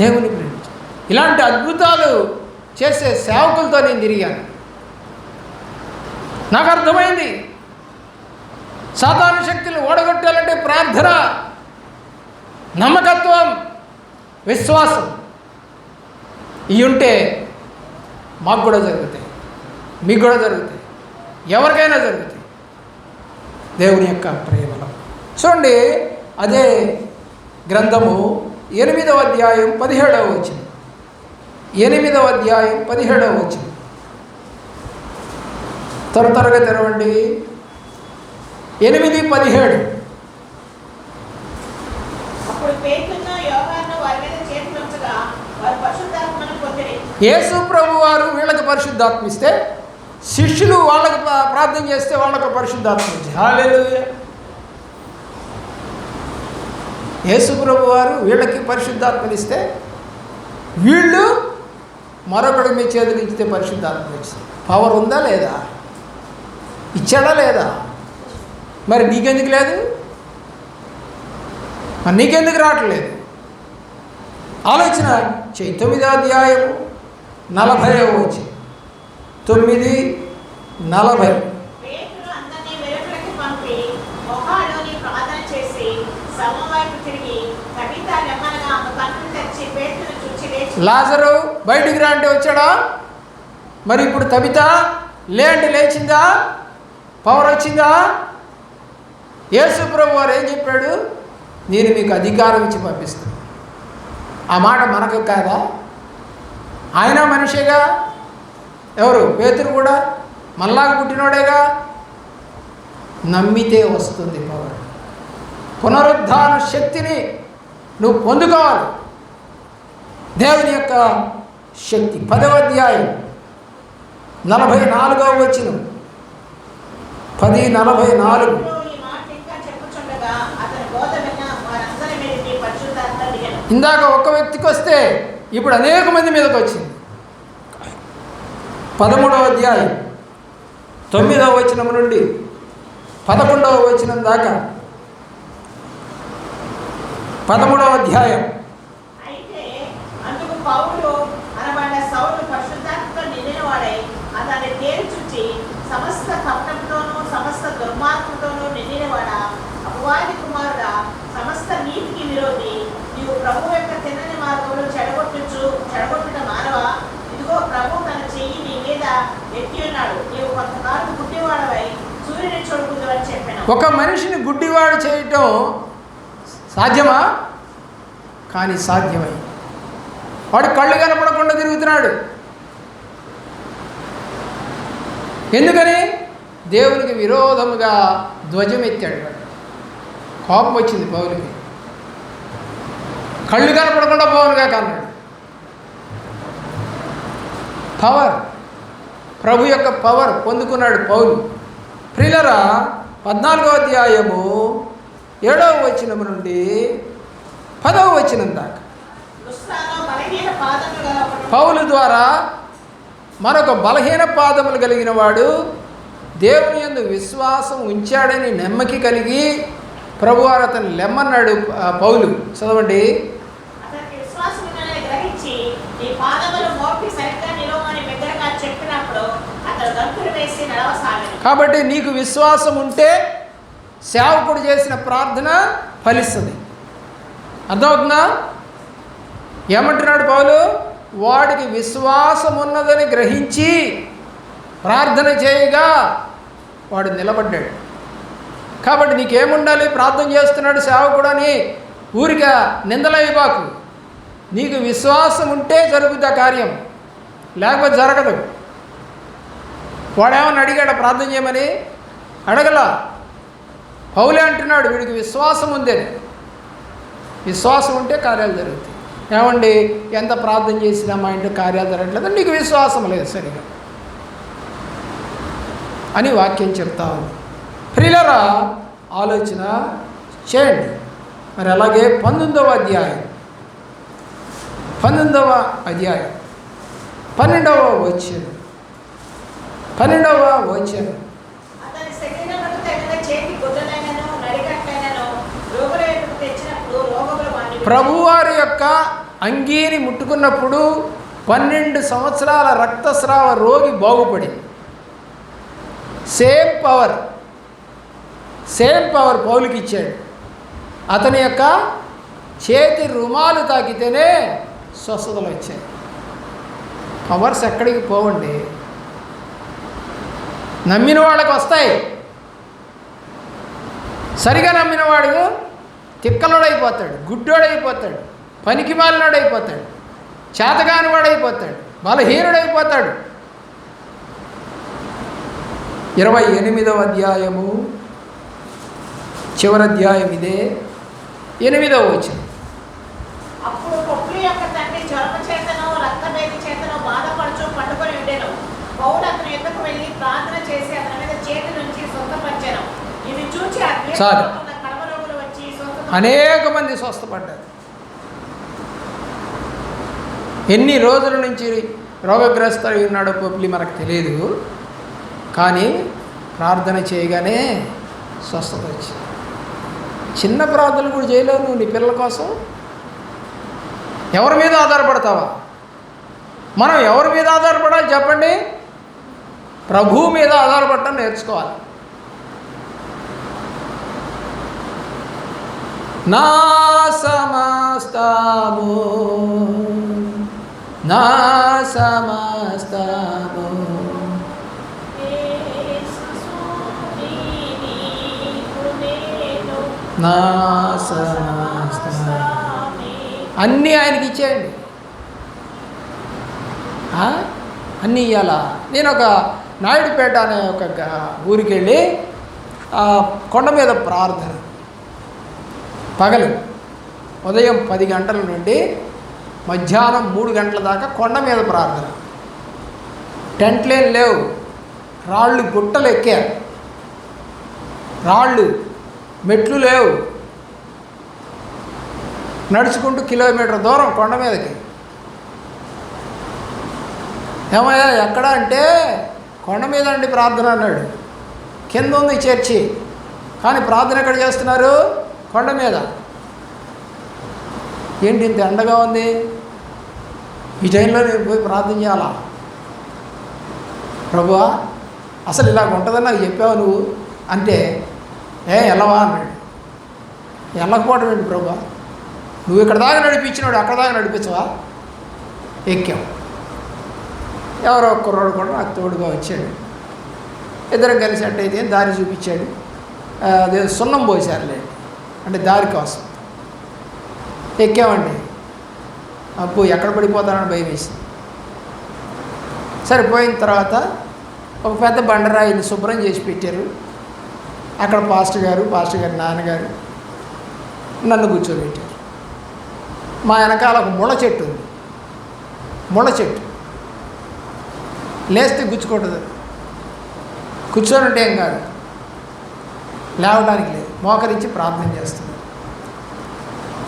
Speaker 1: దేవుని ప్రేమించు. ఇలాంటి అద్భుతాలు చేసే సేవకులతో నేను తిరిగాను. నాకు అర్థమైంది, సాతాను శక్తులు ఓడగొట్టాలంటే ప్రార్థన, నమ్మకత్వం, విశ్వాసం ఇవి ఉంటే మాకు కూడా జరుగుతాయి, మీకు కూడా జరుగుతాయి, ఎవరికైనా జరుగుతాయి దేవుని యొక్క ప్రేమలో. చూడండి, అదే గ్రంథము 8వ అధ్యాయం 17వ వచనం. 8వ అధ్యాయం 17వ వచనం. త్వరగా తెరవండి. 8:17. యేసు ప్రభు వారు వీళ్ళకి పరిశుద్ధాత్మ ఇస్తే, శిష్యులు వాళ్ళకి ప్రార్థన చేస్తే వాళ్ళకు పరిశుద్ధాత్మ ఇచ్చింది. హల్లెలూయా. యేసు ప్రభు వారు వీళ్ళకి పరిశుద్ధాత్మనిస్తే, వీళ్ళు మరొకటి మీ చేతికి ఇస్తే పరిశుద్ధాత్మ ఇస్తుంది. పవర్ ఉందా లేదా? ఇచ్చాడా లేదా? మరి నీకెందుకు లేదు? మరి నీకెందుకు రావట్లేదు? ఆలోచన చెయ్యి. 9వ అధ్యాయం 40వ వచనం. 9:40. లాజరు బయటికి రా అంటే వచ్చాడా? మరి ఇప్పుడు తబిత లే అంటే లేచిందా? పవర్ వచ్చిందా? యేసు ప్రభు వారు ఏం చెప్పాడు? నేను మీకు అధికారం ఇచ్చి పంపిస్తాను. ఆ మాట మనకు కాదా? ఆయన మనిషిగా. ఎవరు? పేతురు కూడా మనలాగా పుట్టినోడేగా. నమ్మితే వస్తుంది పవర్. పునరుద్ధాన శక్తిని నువ్వు పొందుకోవాలి. దేవుని యొక్క శక్తి. 10వ అధ్యాయం 44వ వచనం. 10:44. ఇందాక ఒక్క వ్యక్తికి వస్తే ఇప్పుడు అనేక మంది మీదకి వచ్చింది. 13వ అధ్యాయం 9వ వచనం నుండి 11వ వచనం దాకా. 13వ అధ్యాయం.
Speaker 2: అయితే అందుకు పౌలు అనబడిన సౌలు పరిశుద్ధాత్మతో నిండినవాడై అతన్ని తేల్చుచి, సమస్త కపటంతోనూ సమస్త దుర్మార్గంతోనూ నిండినవాడా, అపవాది కుమారుడా, సమస్త నీతికి విరోధి, నీవు ప్రభు యొక్క తిన్నని మార్గంలో చెడగొట్టుట మానవా, ఇదిగో ప్రభు తన చెయ్యి నీ మీద ఎత్తి ఉన్నాడు, నీవు కొంతకాలం గుడ్డివాడవై సూర్యుని చూడకూడదు అని చెప్పాను.
Speaker 1: ఒక మనిషిని గుడ్డివాడు చేయటం సాధ్యమా? కానీ సాధ్యమై వాడు కళ్ళు కనపడకుండా తిరుగుతున్నాడు. ఎందుకని? దేవునికి విరోధముగా ధ్వజం ఎత్తాడు. వాడు కోపం వచ్చింది పౌలుకి. కళ్ళు కనపడకుండా పౌలుగా కన్నాడు. పవర్, ప్రభు యొక్క పవర్ పొందుకున్నాడు పౌలు. ప్రియులరా, 14వ అధ్యాయము 7వ వచనం నుండి 10వ వచనం దాకా పౌలు ద్వారా మరొక బలహీన పాదములు కలిగిన వాడు దేవుని యందు విశ్వాసం ఉంచాడని నెమ్మకి కలిగి ప్రభువారు అతను లెమ్మన్నాడు. పౌలు చదవండి. కాబట్టి నీకు విశ్వాసం ఉంటే సేవకుడు చేసిన ప్రార్థన ఫలిస్తుంది. అర్థమవుతుందా? ఏమంటున్నాడు పౌలు? వాడికి విశ్వాసం ఉన్నదని గ్రహించి ప్రార్థన చేయగా వాడు నిలబడ్డాడు. కాబట్టి నీకేముండాలి? ప్రార్థన చేస్తున్నాడు సేవకుడు అని ఊరిగా నిందలయ్యబాకు. నీకు విశ్వాసం ఉంటే జరుగుతా కార్యం, లేకపోతే జరగదు. వాడేమన్నా అడిగాడు ప్రార్థన చేయమని? అడగలా. పౌలే అంటున్నాడు వీడికి విశ్వాసం ఉందని. విశ్వాసం ఉంటే కార్యాలు జరుగుతాయి. ఏమండి, ఎంత ప్రార్థన చేసినా మా ఇంట్లో కార్యాలు జరగట్లేదు, నీకు విశ్వాసం లేదు సరిగా అని వాక్యం చెప్తా ఉంది. ప్రియులరా, ఆలోచన చేయండి. మరి అలాగే 19వ అధ్యాయం 12వ వచనం. ప్రభువారి యొక్క అంగీని ముట్టుకున్నప్పుడు 12 సంవత్సరాల రక్తస్రావ రోగి బాగుపడింది. సేమ్ పవర్ పౌలుకి ఇచ్చాడు. అతని యొక్క చేతి రుమాలు తాకితేనే స్వస్థతలు వచ్చాయి. పవర్స్ ఎక్కడికి పోవండి, నమ్మిన వాళ్ళకి వస్తాయి. సరిగా నమ్మినవాడు తిక్కలోడైపోతాడు, గుడ్డోడైపోతాడు, పనికి మాలినోడైపోతాడు, చేతగానివాడైపోతాడు, బలహీనుడైపోతాడు. 28వ అధ్యాయము చివరి అధ్యాయం ఇదే, 8వ వచనం.
Speaker 2: అప్పుడు పొప్లి యొక్క తండ్రి జ్వరము చేతనో రక్తభేది చేతనో బాధపడుచు పట్టుకొని ఉండెను. పౌలు అతని ఎద్దకు వెళ్ళి ప్రార్థన చేసి అతని మీద చేతి నుంచి స్వస్థపరిచెను. ఇది చూచి కడమరోగులు వచ్చి
Speaker 1: అనేక మంది స్వస్థపడ్డారు. ఎన్ని రోజుల నుంచి రోగగ్రస్తులు ఉన్నాడో పొప్లి మనకు తెలియదు, కానీ ప్రార్థన చేయగానే స్వస్థత వచ్చింది. చిన్న ప్రార్థనలు కూడా చేయలేవు నువ్వు నీ పిల్లల కోసం. ఎవరి మీద ఆధారపడతావా? మనం ఎవరి మీద ఆధారపడాలి చెప్పండి? ప్రభువు మీద ఆధారపడటం నేర్చుకోవాలి. నా సమస్తము నా సమస్తము నా సమస్తము అన్నీ ఆయనకి ఇచ్చేయండి. అన్నీ ఇవ్వాలా. నేను ఒక నాయుడుపేట అనే ఒక ఊరికి వెళ్ళి కొండ మీద ప్రార్థన, పగలు ఉదయం 10 గంటల నుండి మధ్యాహ్నం 3 గంటల దాకా కొండ మీద ప్రార్థన. టెంట్లేం లేవు, రాళ్ళు గుట్టలు ఎక్కారు, రాళ్ళు మెట్లు లేవు, నడుచుకుంటూ కిలోమీటర్ దూరం కొండ మీదకి. ఏమయ్యా ఎక్కడ అంటే కొండ మీద అండి ప్రార్థన అన్నాడు. కింద ఉంది చర్చి, కానీ ప్రార్థన ఎక్కడ చేస్తున్నారు? కొండ మీద. ఏంటి ఇంత ఎండగా ఉంది, ఈ టైంలో నేను పోయి ప్రార్థన చేయాలా? ప్రభువా అసలు ఇలాగ ఉంటుందని నాకు చెప్పావు నువ్వు అంటే, వెళ్ళవా అన్నాడు. వెళ్ళకపోవడం ఏంటి ప్రభువా, నువ్వు ఇక్కడ దాకా నడిపించినాడు అక్కడ దాకా నడిపించవా? ఎక్కాం. ఎవరో కుర్రాడు కూడా నాకు తోడుగా వచ్చాడు. ఇద్దరం కలిసి అయితే దారి చూపించాడు. అదే సున్నం పోసారులే, అంటే దారి కోసం. ఎక్కామండి. అబ్బో ఎక్కడ పడిపోతానని భయం వేసింది. సరిపోయిన తర్వాత ఒక పెద్ద బండరాయిని శుభ్రం చేసి పెట్టారు. అక్కడ పాస్టర్ గారు నాన్నగారు నన్ను కూర్చోబెట్టారు. మా వెనకాల ఒక ముళ్ళ చెట్టు ఉంది. ముళ్ళ చెట్టు లేస్తే గుచ్చుకుంటుంది. కూర్చోనంటే ఏం కాదు, లేవడానికి లేదు. మోకరించి ప్రార్థన చేస్తుంది.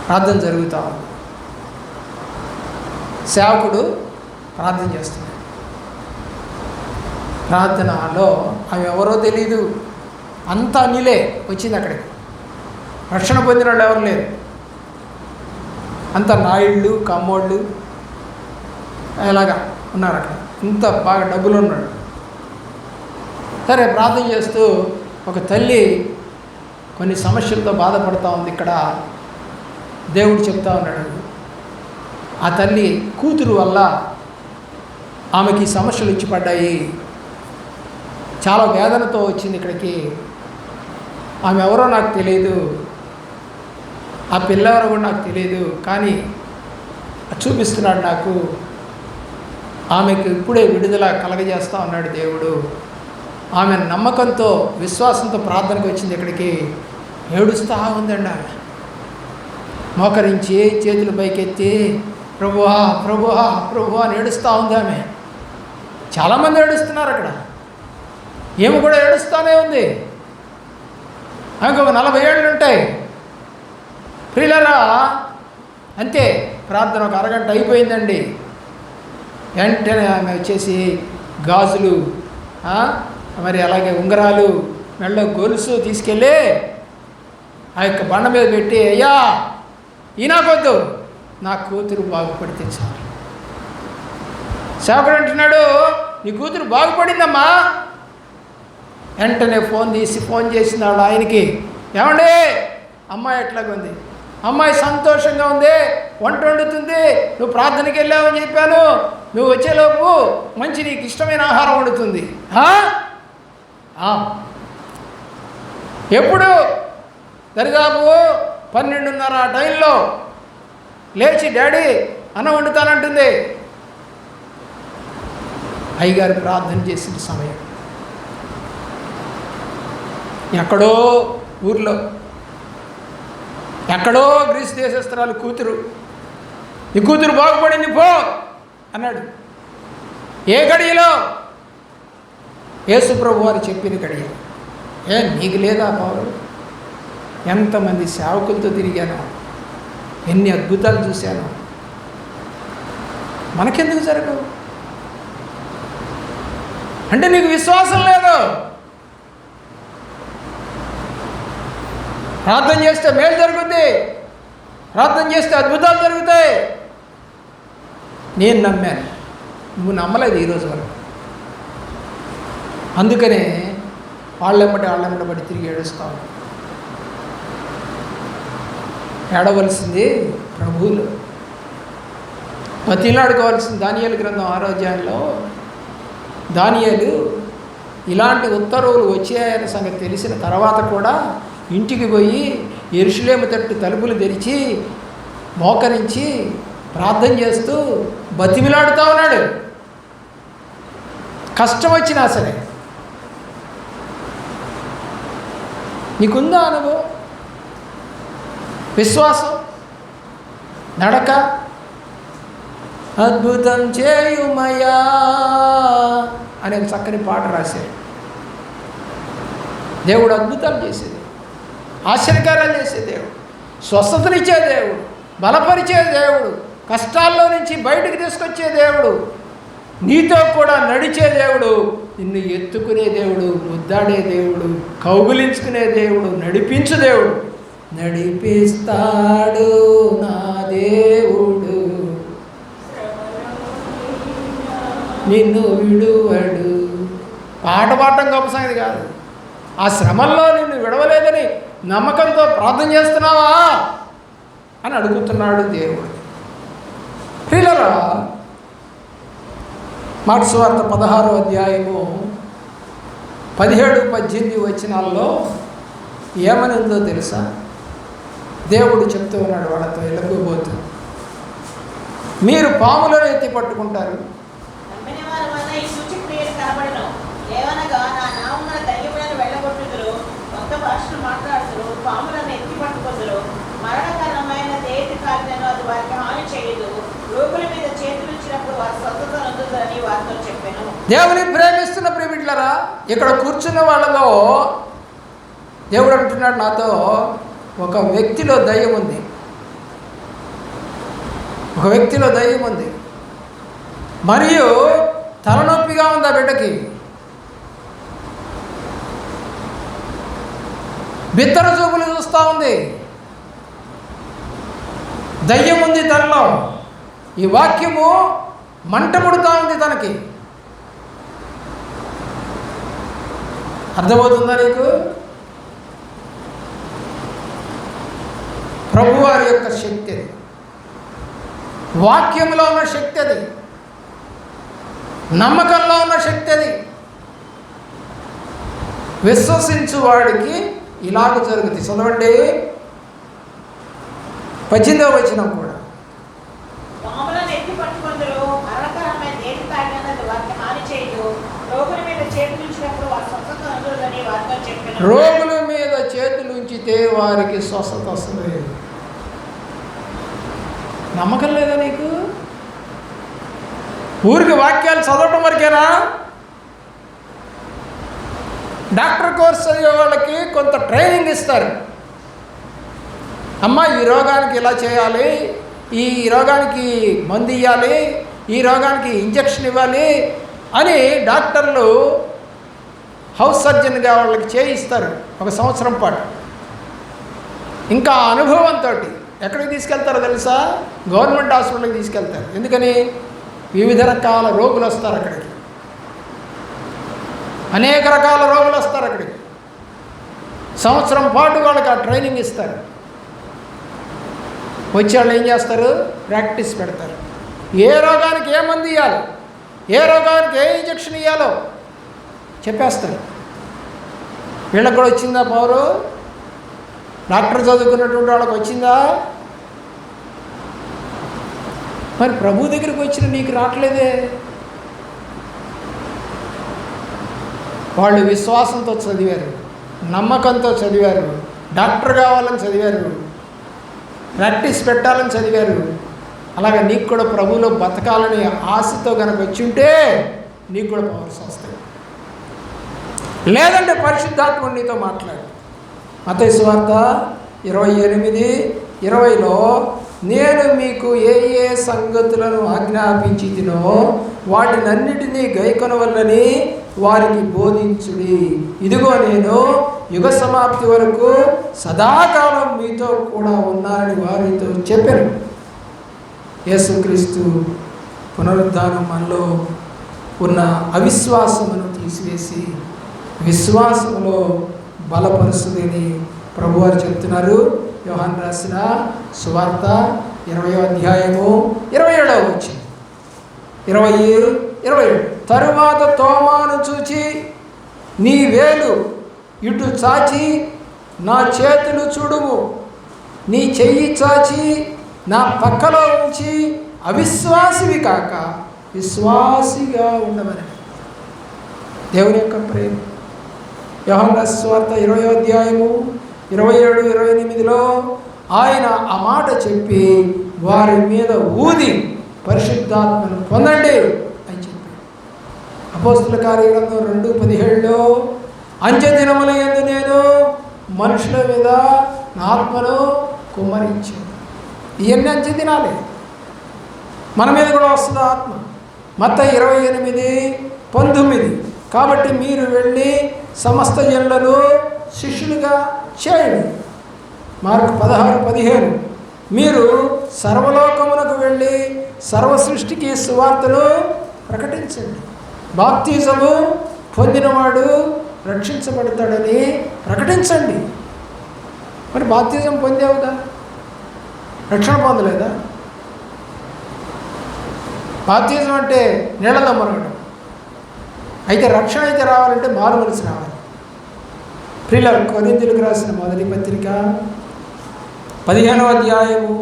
Speaker 1: ప్రార్థన జరుగుతూ ఉంది. సేవకుడు ప్రార్థన చేస్తున్నాడు. ప్రార్థనలో అవి ఎవరో తెలీదు, అంతా నీలే వచ్చింది అక్కడికి. రక్షణ పొందిన వాళ్ళు ఎవరు లేరు, అంత నాయుళ్ళు కమ్మోళ్ళు ఇలాగా ఉన్నారు అక్కడ. ఇంత బాగా డబ్బులు ఉన్నాడు. సరే ప్రార్థన చేస్తూ ఒక తల్లి కొన్ని సమస్యలతో బాధపడుతూ ఉంది. ఇక్కడ దేవుడు చెప్తా ఉన్నాడు, ఆ తల్లి కూతురు వల్ల ఆమెకి సమస్యలు ఇచ్చి పడ్డాయి, చాలా వేదనతో వచ్చింది ఇక్కడికి. ఆమె ఎవరో నాకు తెలియదు, ఆ పిల్లెవరో కూడా నాకు తెలియదు, కానీ చూపిస్తున్నాడు నాకు. ఆమెకు ఇప్పుడే విడుదల కలగజేస్తూ ఉన్నాడు దేవుడు. ఆమె నమ్మకంతో విశ్వాసంతో ప్రార్థనకు వచ్చింది ఇక్కడికి. ఏడుస్తూ ఉందండి ఆమె. మోకరించి చేతులు పైకెత్తి ప్రభువా ప్రభువా ప్రభువా అని ఏడుస్తూ ఉంది ఆమె. చాలామంది ఏడుస్తున్నారు అక్కడ. ఏమి కూడా ఏడుస్తూనే ఉంది. ఇంకొక 40 ఏళ్ళు ఉంటాయి. ప్రియులారా అంతే, ప్రార్థన ఒక అరగంట అయిపోయిందండి. వెంటనే ఆమె వచ్చేసి గాజులు, మరి అలాగే ఉంగరాలు, మెళ్ళో గొలుసు తీసుకెళ్ళి ఆ యొక్క బండ మీద పెట్టి, అయ్యా ఈ నాకొద్దు, నా కూతురు బాగుపడితే చాలు. సేవకుడు అంటున్నాడు, నీ కూతురు బాగుపడిందమ్మా. వెంటనే ఫోన్ చేసినాడు ఆయనకి. ఏమండి అమ్మాయి ఎట్లాగుంది? అమ్మాయి సంతోషంగా ఉంది, వంట వండుతుంది, నువ్వు ప్రార్థనకి వెళ్ళావని చెప్పాను, నువ్వు వచ్చేలోపు మంచి నీకు ఇష్టమైన ఆహారం వండుతుంది. ఎప్పుడు దరిదాపు 12:30 ఆ టైంలో లేచి డాడీ అన్నం వండుతానంటుంది. అయ్యగారు ప్రార్థన చేసిన సమయం. ఎక్కడో ఊర్లో, ఎక్కడో గ్రీసు దేశస్తురాలు కూతురు, నీ కూతురు బాగుపడింది పో అన్నాడు. ఏ గడియలో? యేసు ప్రభు వారు చెప్పిన గడియ. నీకు లేదా పౌరు? ఎంతమంది సేవకులతో తిరిగాను, ఎన్ని అద్భుతాలు చూశాను, మనకెందుకు జరగవు? అంటే నీకు విశ్వాసం లేదు. ప్రార్థన చేస్తే మేలు జరుగుతుంది, ప్రార్థన చేస్తే అద్భుతాలు జరుగుతాయి. నేను నమ్మాను, నువ్వు నమ్మలేదు ఈరోజు వరకు. అందుకనే వాళ్ళెమ్మటి పడి తిరిగి ఏడుస్తావు. ఏడవలసింది ప్రభువులు, బతిలాడుకోవాల్సింది. దానియేలు గ్రంథం 6వ అధ్యాయంలో దానియేలు ఇలాంటి ఉత్తర్వులు వచ్చాయనే సంగతి తెలిసిన తర్వాత కూడా ఇంటికి పోయి యెరూషలేము తట్టు తలుపులు తెరిచి మోకరించి ప్రార్థన చేస్తూ బతిమిలాడుతూ ఉన్నాడు. కష్టం వచ్చినా సరే. నీకుందా అనుభవం? విశ్వాసం, నడక. అద్భుతం చేయుమయా అనే చక్కని పాట రాశాడు. దేవుడు అద్భుతాలు చేసేది, ఆశ్చర్యకార్యాలు చేసే దేవుడు, స్వస్థతనిచ్చే దేవుడు, బలపరిచే దేవుడు, కష్టాల్లో నుంచి బయటకు తీసుకొచ్చే దేవుడు, నీతో కూడా నడిచే దేవుడు, నిన్ను ఎత్తుకునే దేవుడు, ముద్దాడే దేవుడు, కౌగులించుకునే దేవుడు, నడిపించు దేవుడు. నడిపిస్తాడు నా దేవుడు, నిన్ను విడువడు. పాట పాడటం గొప్ప సంగతి కాదు. ఆ శ్రమల్లో నిన్ను విడవలేదని నమ్మకంతో ప్రార్థన చేస్తున్నావా అని అడుగుతున్నాడు దేవుడు. ప్రియులారా, మార్కు సువార్త 16వ అధ్యాయము 17-18 వచనాల్లో ఏమని ఉందో తెలుసా? దేవుడు చెప్తూ ఉన్నాడు వాళ్ళతో వెళ్ళకపోతూ, మీరు పాములను ఎత్తి పట్టుకుంటారు, దేవుని ప్రేమిస్తున్న ప్రియబిడ్డలారా, ఇక్కడ కూర్చున్న వాళ్ళలో దేవుడు అంటున్నాడు నాతో, ఒక వ్యక్తిలో దయ్యం ఉంది, ఒక వ్యక్తిలో దయ్యం ఉంది, మరియు తలనొప్పిగా ఉంది ఆ బిడ్డకి, బిత్తర చూపులు చూస్తూ ఉంది, దయ్యం ఉంది తనలో. ఈ వాక్యము మంట పుడుతూ ఉంది తనకి. అర్థమవుతుందా నీకు? ప్రభువారి యొక్క శక్తి అది, వాక్యంలో ఉన్న శక్తి అది, నమ్మకంలో ఉన్న శక్తి అది. విశ్వసించు వాడికి ఇలాగ జరుగుతుంది. చదవండి 18వ వచనం కూడా. రోగుల మీద చేతులు ఉంచితే వారికి స్వస్థత వస్తుంది. నమ్మకం లేదా నీకు? ఊరికి వాక్యాలు చదవటం వరకేనా? డాక్టర్ కోర్స్ చదివే వాళ్ళకి కొంత ట్రైనింగ్ ఇస్తారు. అమ్మ ఈ రోగానికి ఇలా చేయాలి, ఈ రోగానికి మందు ఇవ్వాలి, ఈ రోగానికి ఇంజక్షన్ ఇవ్వాలి అని డాక్టర్లు హౌస్ సర్జన్గా వాళ్ళకి చేయిస్తారు 1 సంవత్సరం పాటు. ఇంకా అనుభవంతో ఎక్కడికి తీసుకెళ్తారో తెలుసా? గవర్నమెంట్ హాస్పిటల్కి తీసుకెళ్తారు. ఎందుకని? వివిధ రకాల రోగులు వస్తారు అక్కడికి, అనేక రకాల రోగులు వస్తారు అక్కడికి. సంవత్సరం పాటు వాళ్ళకి ఆ ట్రైనింగ్ ఇస్తారు. వచ్చి వాళ్ళు ఏం చేస్తారు? ప్రాక్టీస్ పెడతారు. ఏ రోగానికి ఏ మందు ఇవ్వాలి, ఏ రోగానికి ఏ ఇంజక్షన్ ఇవ్వాలో చెప్పేస్తారు. వీళ్ళకి కూడా వచ్చిందా పవరు? డాక్టర్ చదువుకున్నటువంటి వాళ్ళకి వచ్చిందా? మరి ప్రభు దగ్గరికి వచ్చిన నీకు రావట్లేదే. వాళ్ళు విశ్వాసంతో చదివారు, నమ్మకంతో చదివారు, డాక్టర్ కావాలని చదివారు, ప్రాక్టీస్ పెట్టాలని చదివారు. అలాగే నీకు కూడా ప్రభువులో బతకాలని ఆశతో కనుక వచ్చి ఉంటే నీకు కూడా పవర్స్ వస్తాయి. లేదంటే పరిశుద్ధాత్ముడు నీతో మాట్లాడు. మత్తయి సువార్త 28:20లో నేను మీకు ఏ ఏ సంగతులను ఆజ్ఞాపించితినో వాటినన్నిటినీ గైకొనవల్లని వారికి బోధించుడి. ఇదిగో నేను యుగ సమాప్తి వరకు సదాకాలం మీతో కూడా ఉన్నానని వారితో చెప్పాను. యేసుక్రీస్తు పునరుద్ధానం మనలో ఉన్న అవిశ్వాసమును తీసివేసి విశ్వాసములో బలపరుస్తుందని ప్రభువారు చెప్తున్నారు. యోహాను రాసిన సువార్త 20వ అధ్యాయము 27వ వచనం. 27 తరువాత తోమాను చూచి నీ వేలు ఇటు చాచి నా చేతులు చూడుము, నీ చెయ్యి చాచి నా పక్కలో ఉంచి అవిశ్వాసివి కాక విశ్వాసిగా ఉండమని. దేవుని యొక్క ప్రేమ. యోహాను సువార్త 20వ అధ్యాయము 27, 28లో ఆయన ఆ మాట చెప్పి వారి మీద ఊది పరిశుద్ధాత్మను పొందండి అని చెప్పాడు. అపోస్తుల కార్యగ్రంథం 2:17లో అంత్యదినముల యందు నేను మనుషుల మీద నా ఆత్మను కుమ్మరించాను. ఇవన్నీ అంత్యదినాలే, మన మీద కూడా వస్తుంది ఆత్మ. మత్తయి 28:19 కాబట్టి మీరు వెళ్ళి సమస్త జనులను శిష్యులుగా చేయండి. మార్కు 16:15 మీరు సర్వలోకమునకు వెళ్ళి సర్వ సృష్టికి సువార్తను ప్రకటించండి. బాప్తిజము పొందినవాడు రక్షించబడతాడని ప్రకటించండి. మరి బాప్తిజం పొందావుగా, రక్షణ పొందలేదా? బాప్తిజం అంటే నీళ్ళలో మునగడం. అయితే రక్షణ అయితే రావాలంటే మారు మనసు రావాలి. ప్రియులారా, కొరింథీయులకు రాసిన మొదటి పత్రిక 15వ అధ్యాయము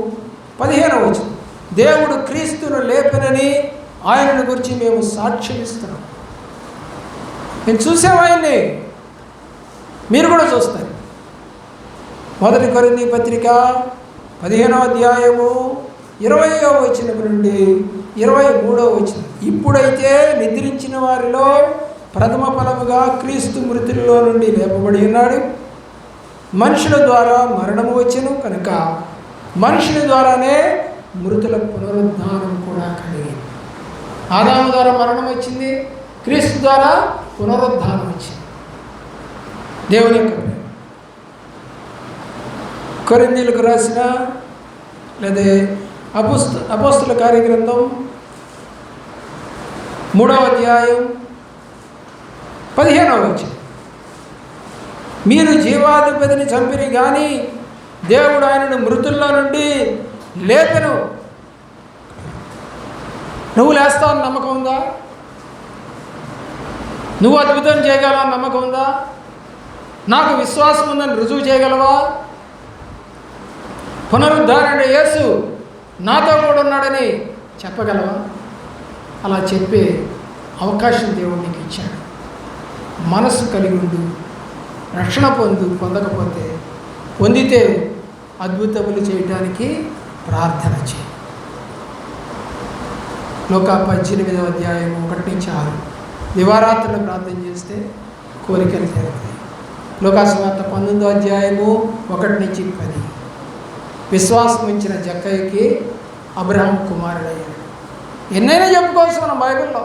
Speaker 1: 15వ వచనం, దేవుడు క్రీస్తును లేపనని ఆయనను గురించి మేము సాక్ష్యమిస్తున్నాం. మేము చూసాం ఆయన్ని, మీరు కూడా చూస్తారు. మొదటి కొరింథీ పత్రిక 15వ అధ్యాయము 20వ వచనం నుండి 23వ వచనం, ఇప్పుడైతే నిద్రించిన వారిలో ప్రథమ ఫలముగా క్రీస్తు మృతుల్లో నుండి లేపబడి ఉన్నాడు. మనుషుల ద్వారా మరణము వచ్చెను కనుక మనుషుల ద్వారానే మృతుల పునరుద్ధానం కూడా కలిగింది. ఆదాము ద్వారా మరణం వచ్చింది, క్రీస్తు ద్వారా పునరుద్ధానం వచ్చింది. దేవుని యొక్క కొరింథీయులకు రాసిన లేదా అపోస్తుల కార్యగ్రంథం 3వ అధ్యాయం 15వ వచనం, మీరు జీవాధిపతిని చంపిరి కానీ దేవుడు ఆయనను మృతుల్లో నుండి లేపెను. నువ్వు లేస్తావని నమ్మకం ఉందా? నువ్వు అద్భుతం చేయగలవని నమ్మకం ఉందా? నాకు విశ్వాసం ఉందని రుజువు చేయగలవా? పునరుద్ధారణ యేసు నాతో కూడా ఉన్నాడని చెప్పగలవా? అలా చెప్పే అవకాశం దేవుడు నీకు ఇచ్చాడు. మనసు కలిగి ఉండు, రక్షణ పొందకపోతే పొందితే అద్భుతములు చేయడానికి ప్రార్థన చేయి. లోకా 18వ అధ్యాయం 1-6 దివారాత్రులు ప్రార్థన చేస్తే కోరికలు తీరుతాయి. లోకా సువార్త 19వ అధ్యాయము 1-10 విశ్వాసం ఇచ్చిన జక్కయ్యకి అబ్రహాం కుమారుడయ్యాడు. ఎన్నైనా చెప్పుకోవచ్చు మనం బైబిల్లో.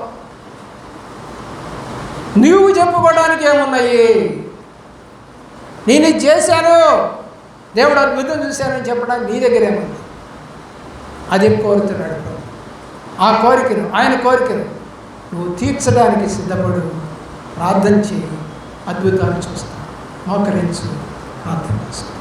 Speaker 1: నువ్వు చెప్పుకోవడానికి ఏమున్నాయి? నేను ఇది చేశాను, దేవుడు అద్భుతం చూశానని చెప్పడానికి నీ దగ్గర ఏముంది? అది కోరుతున్నాడు. ఆ కోరికను, ఆయన కోరికను నువ్వు తీర్చడానికి సిద్ధపడు, ప్రార్థన చేయి, అద్భుతాలు చూస్తావు. మోకరించు, ప్రార్థన చేస్తావు.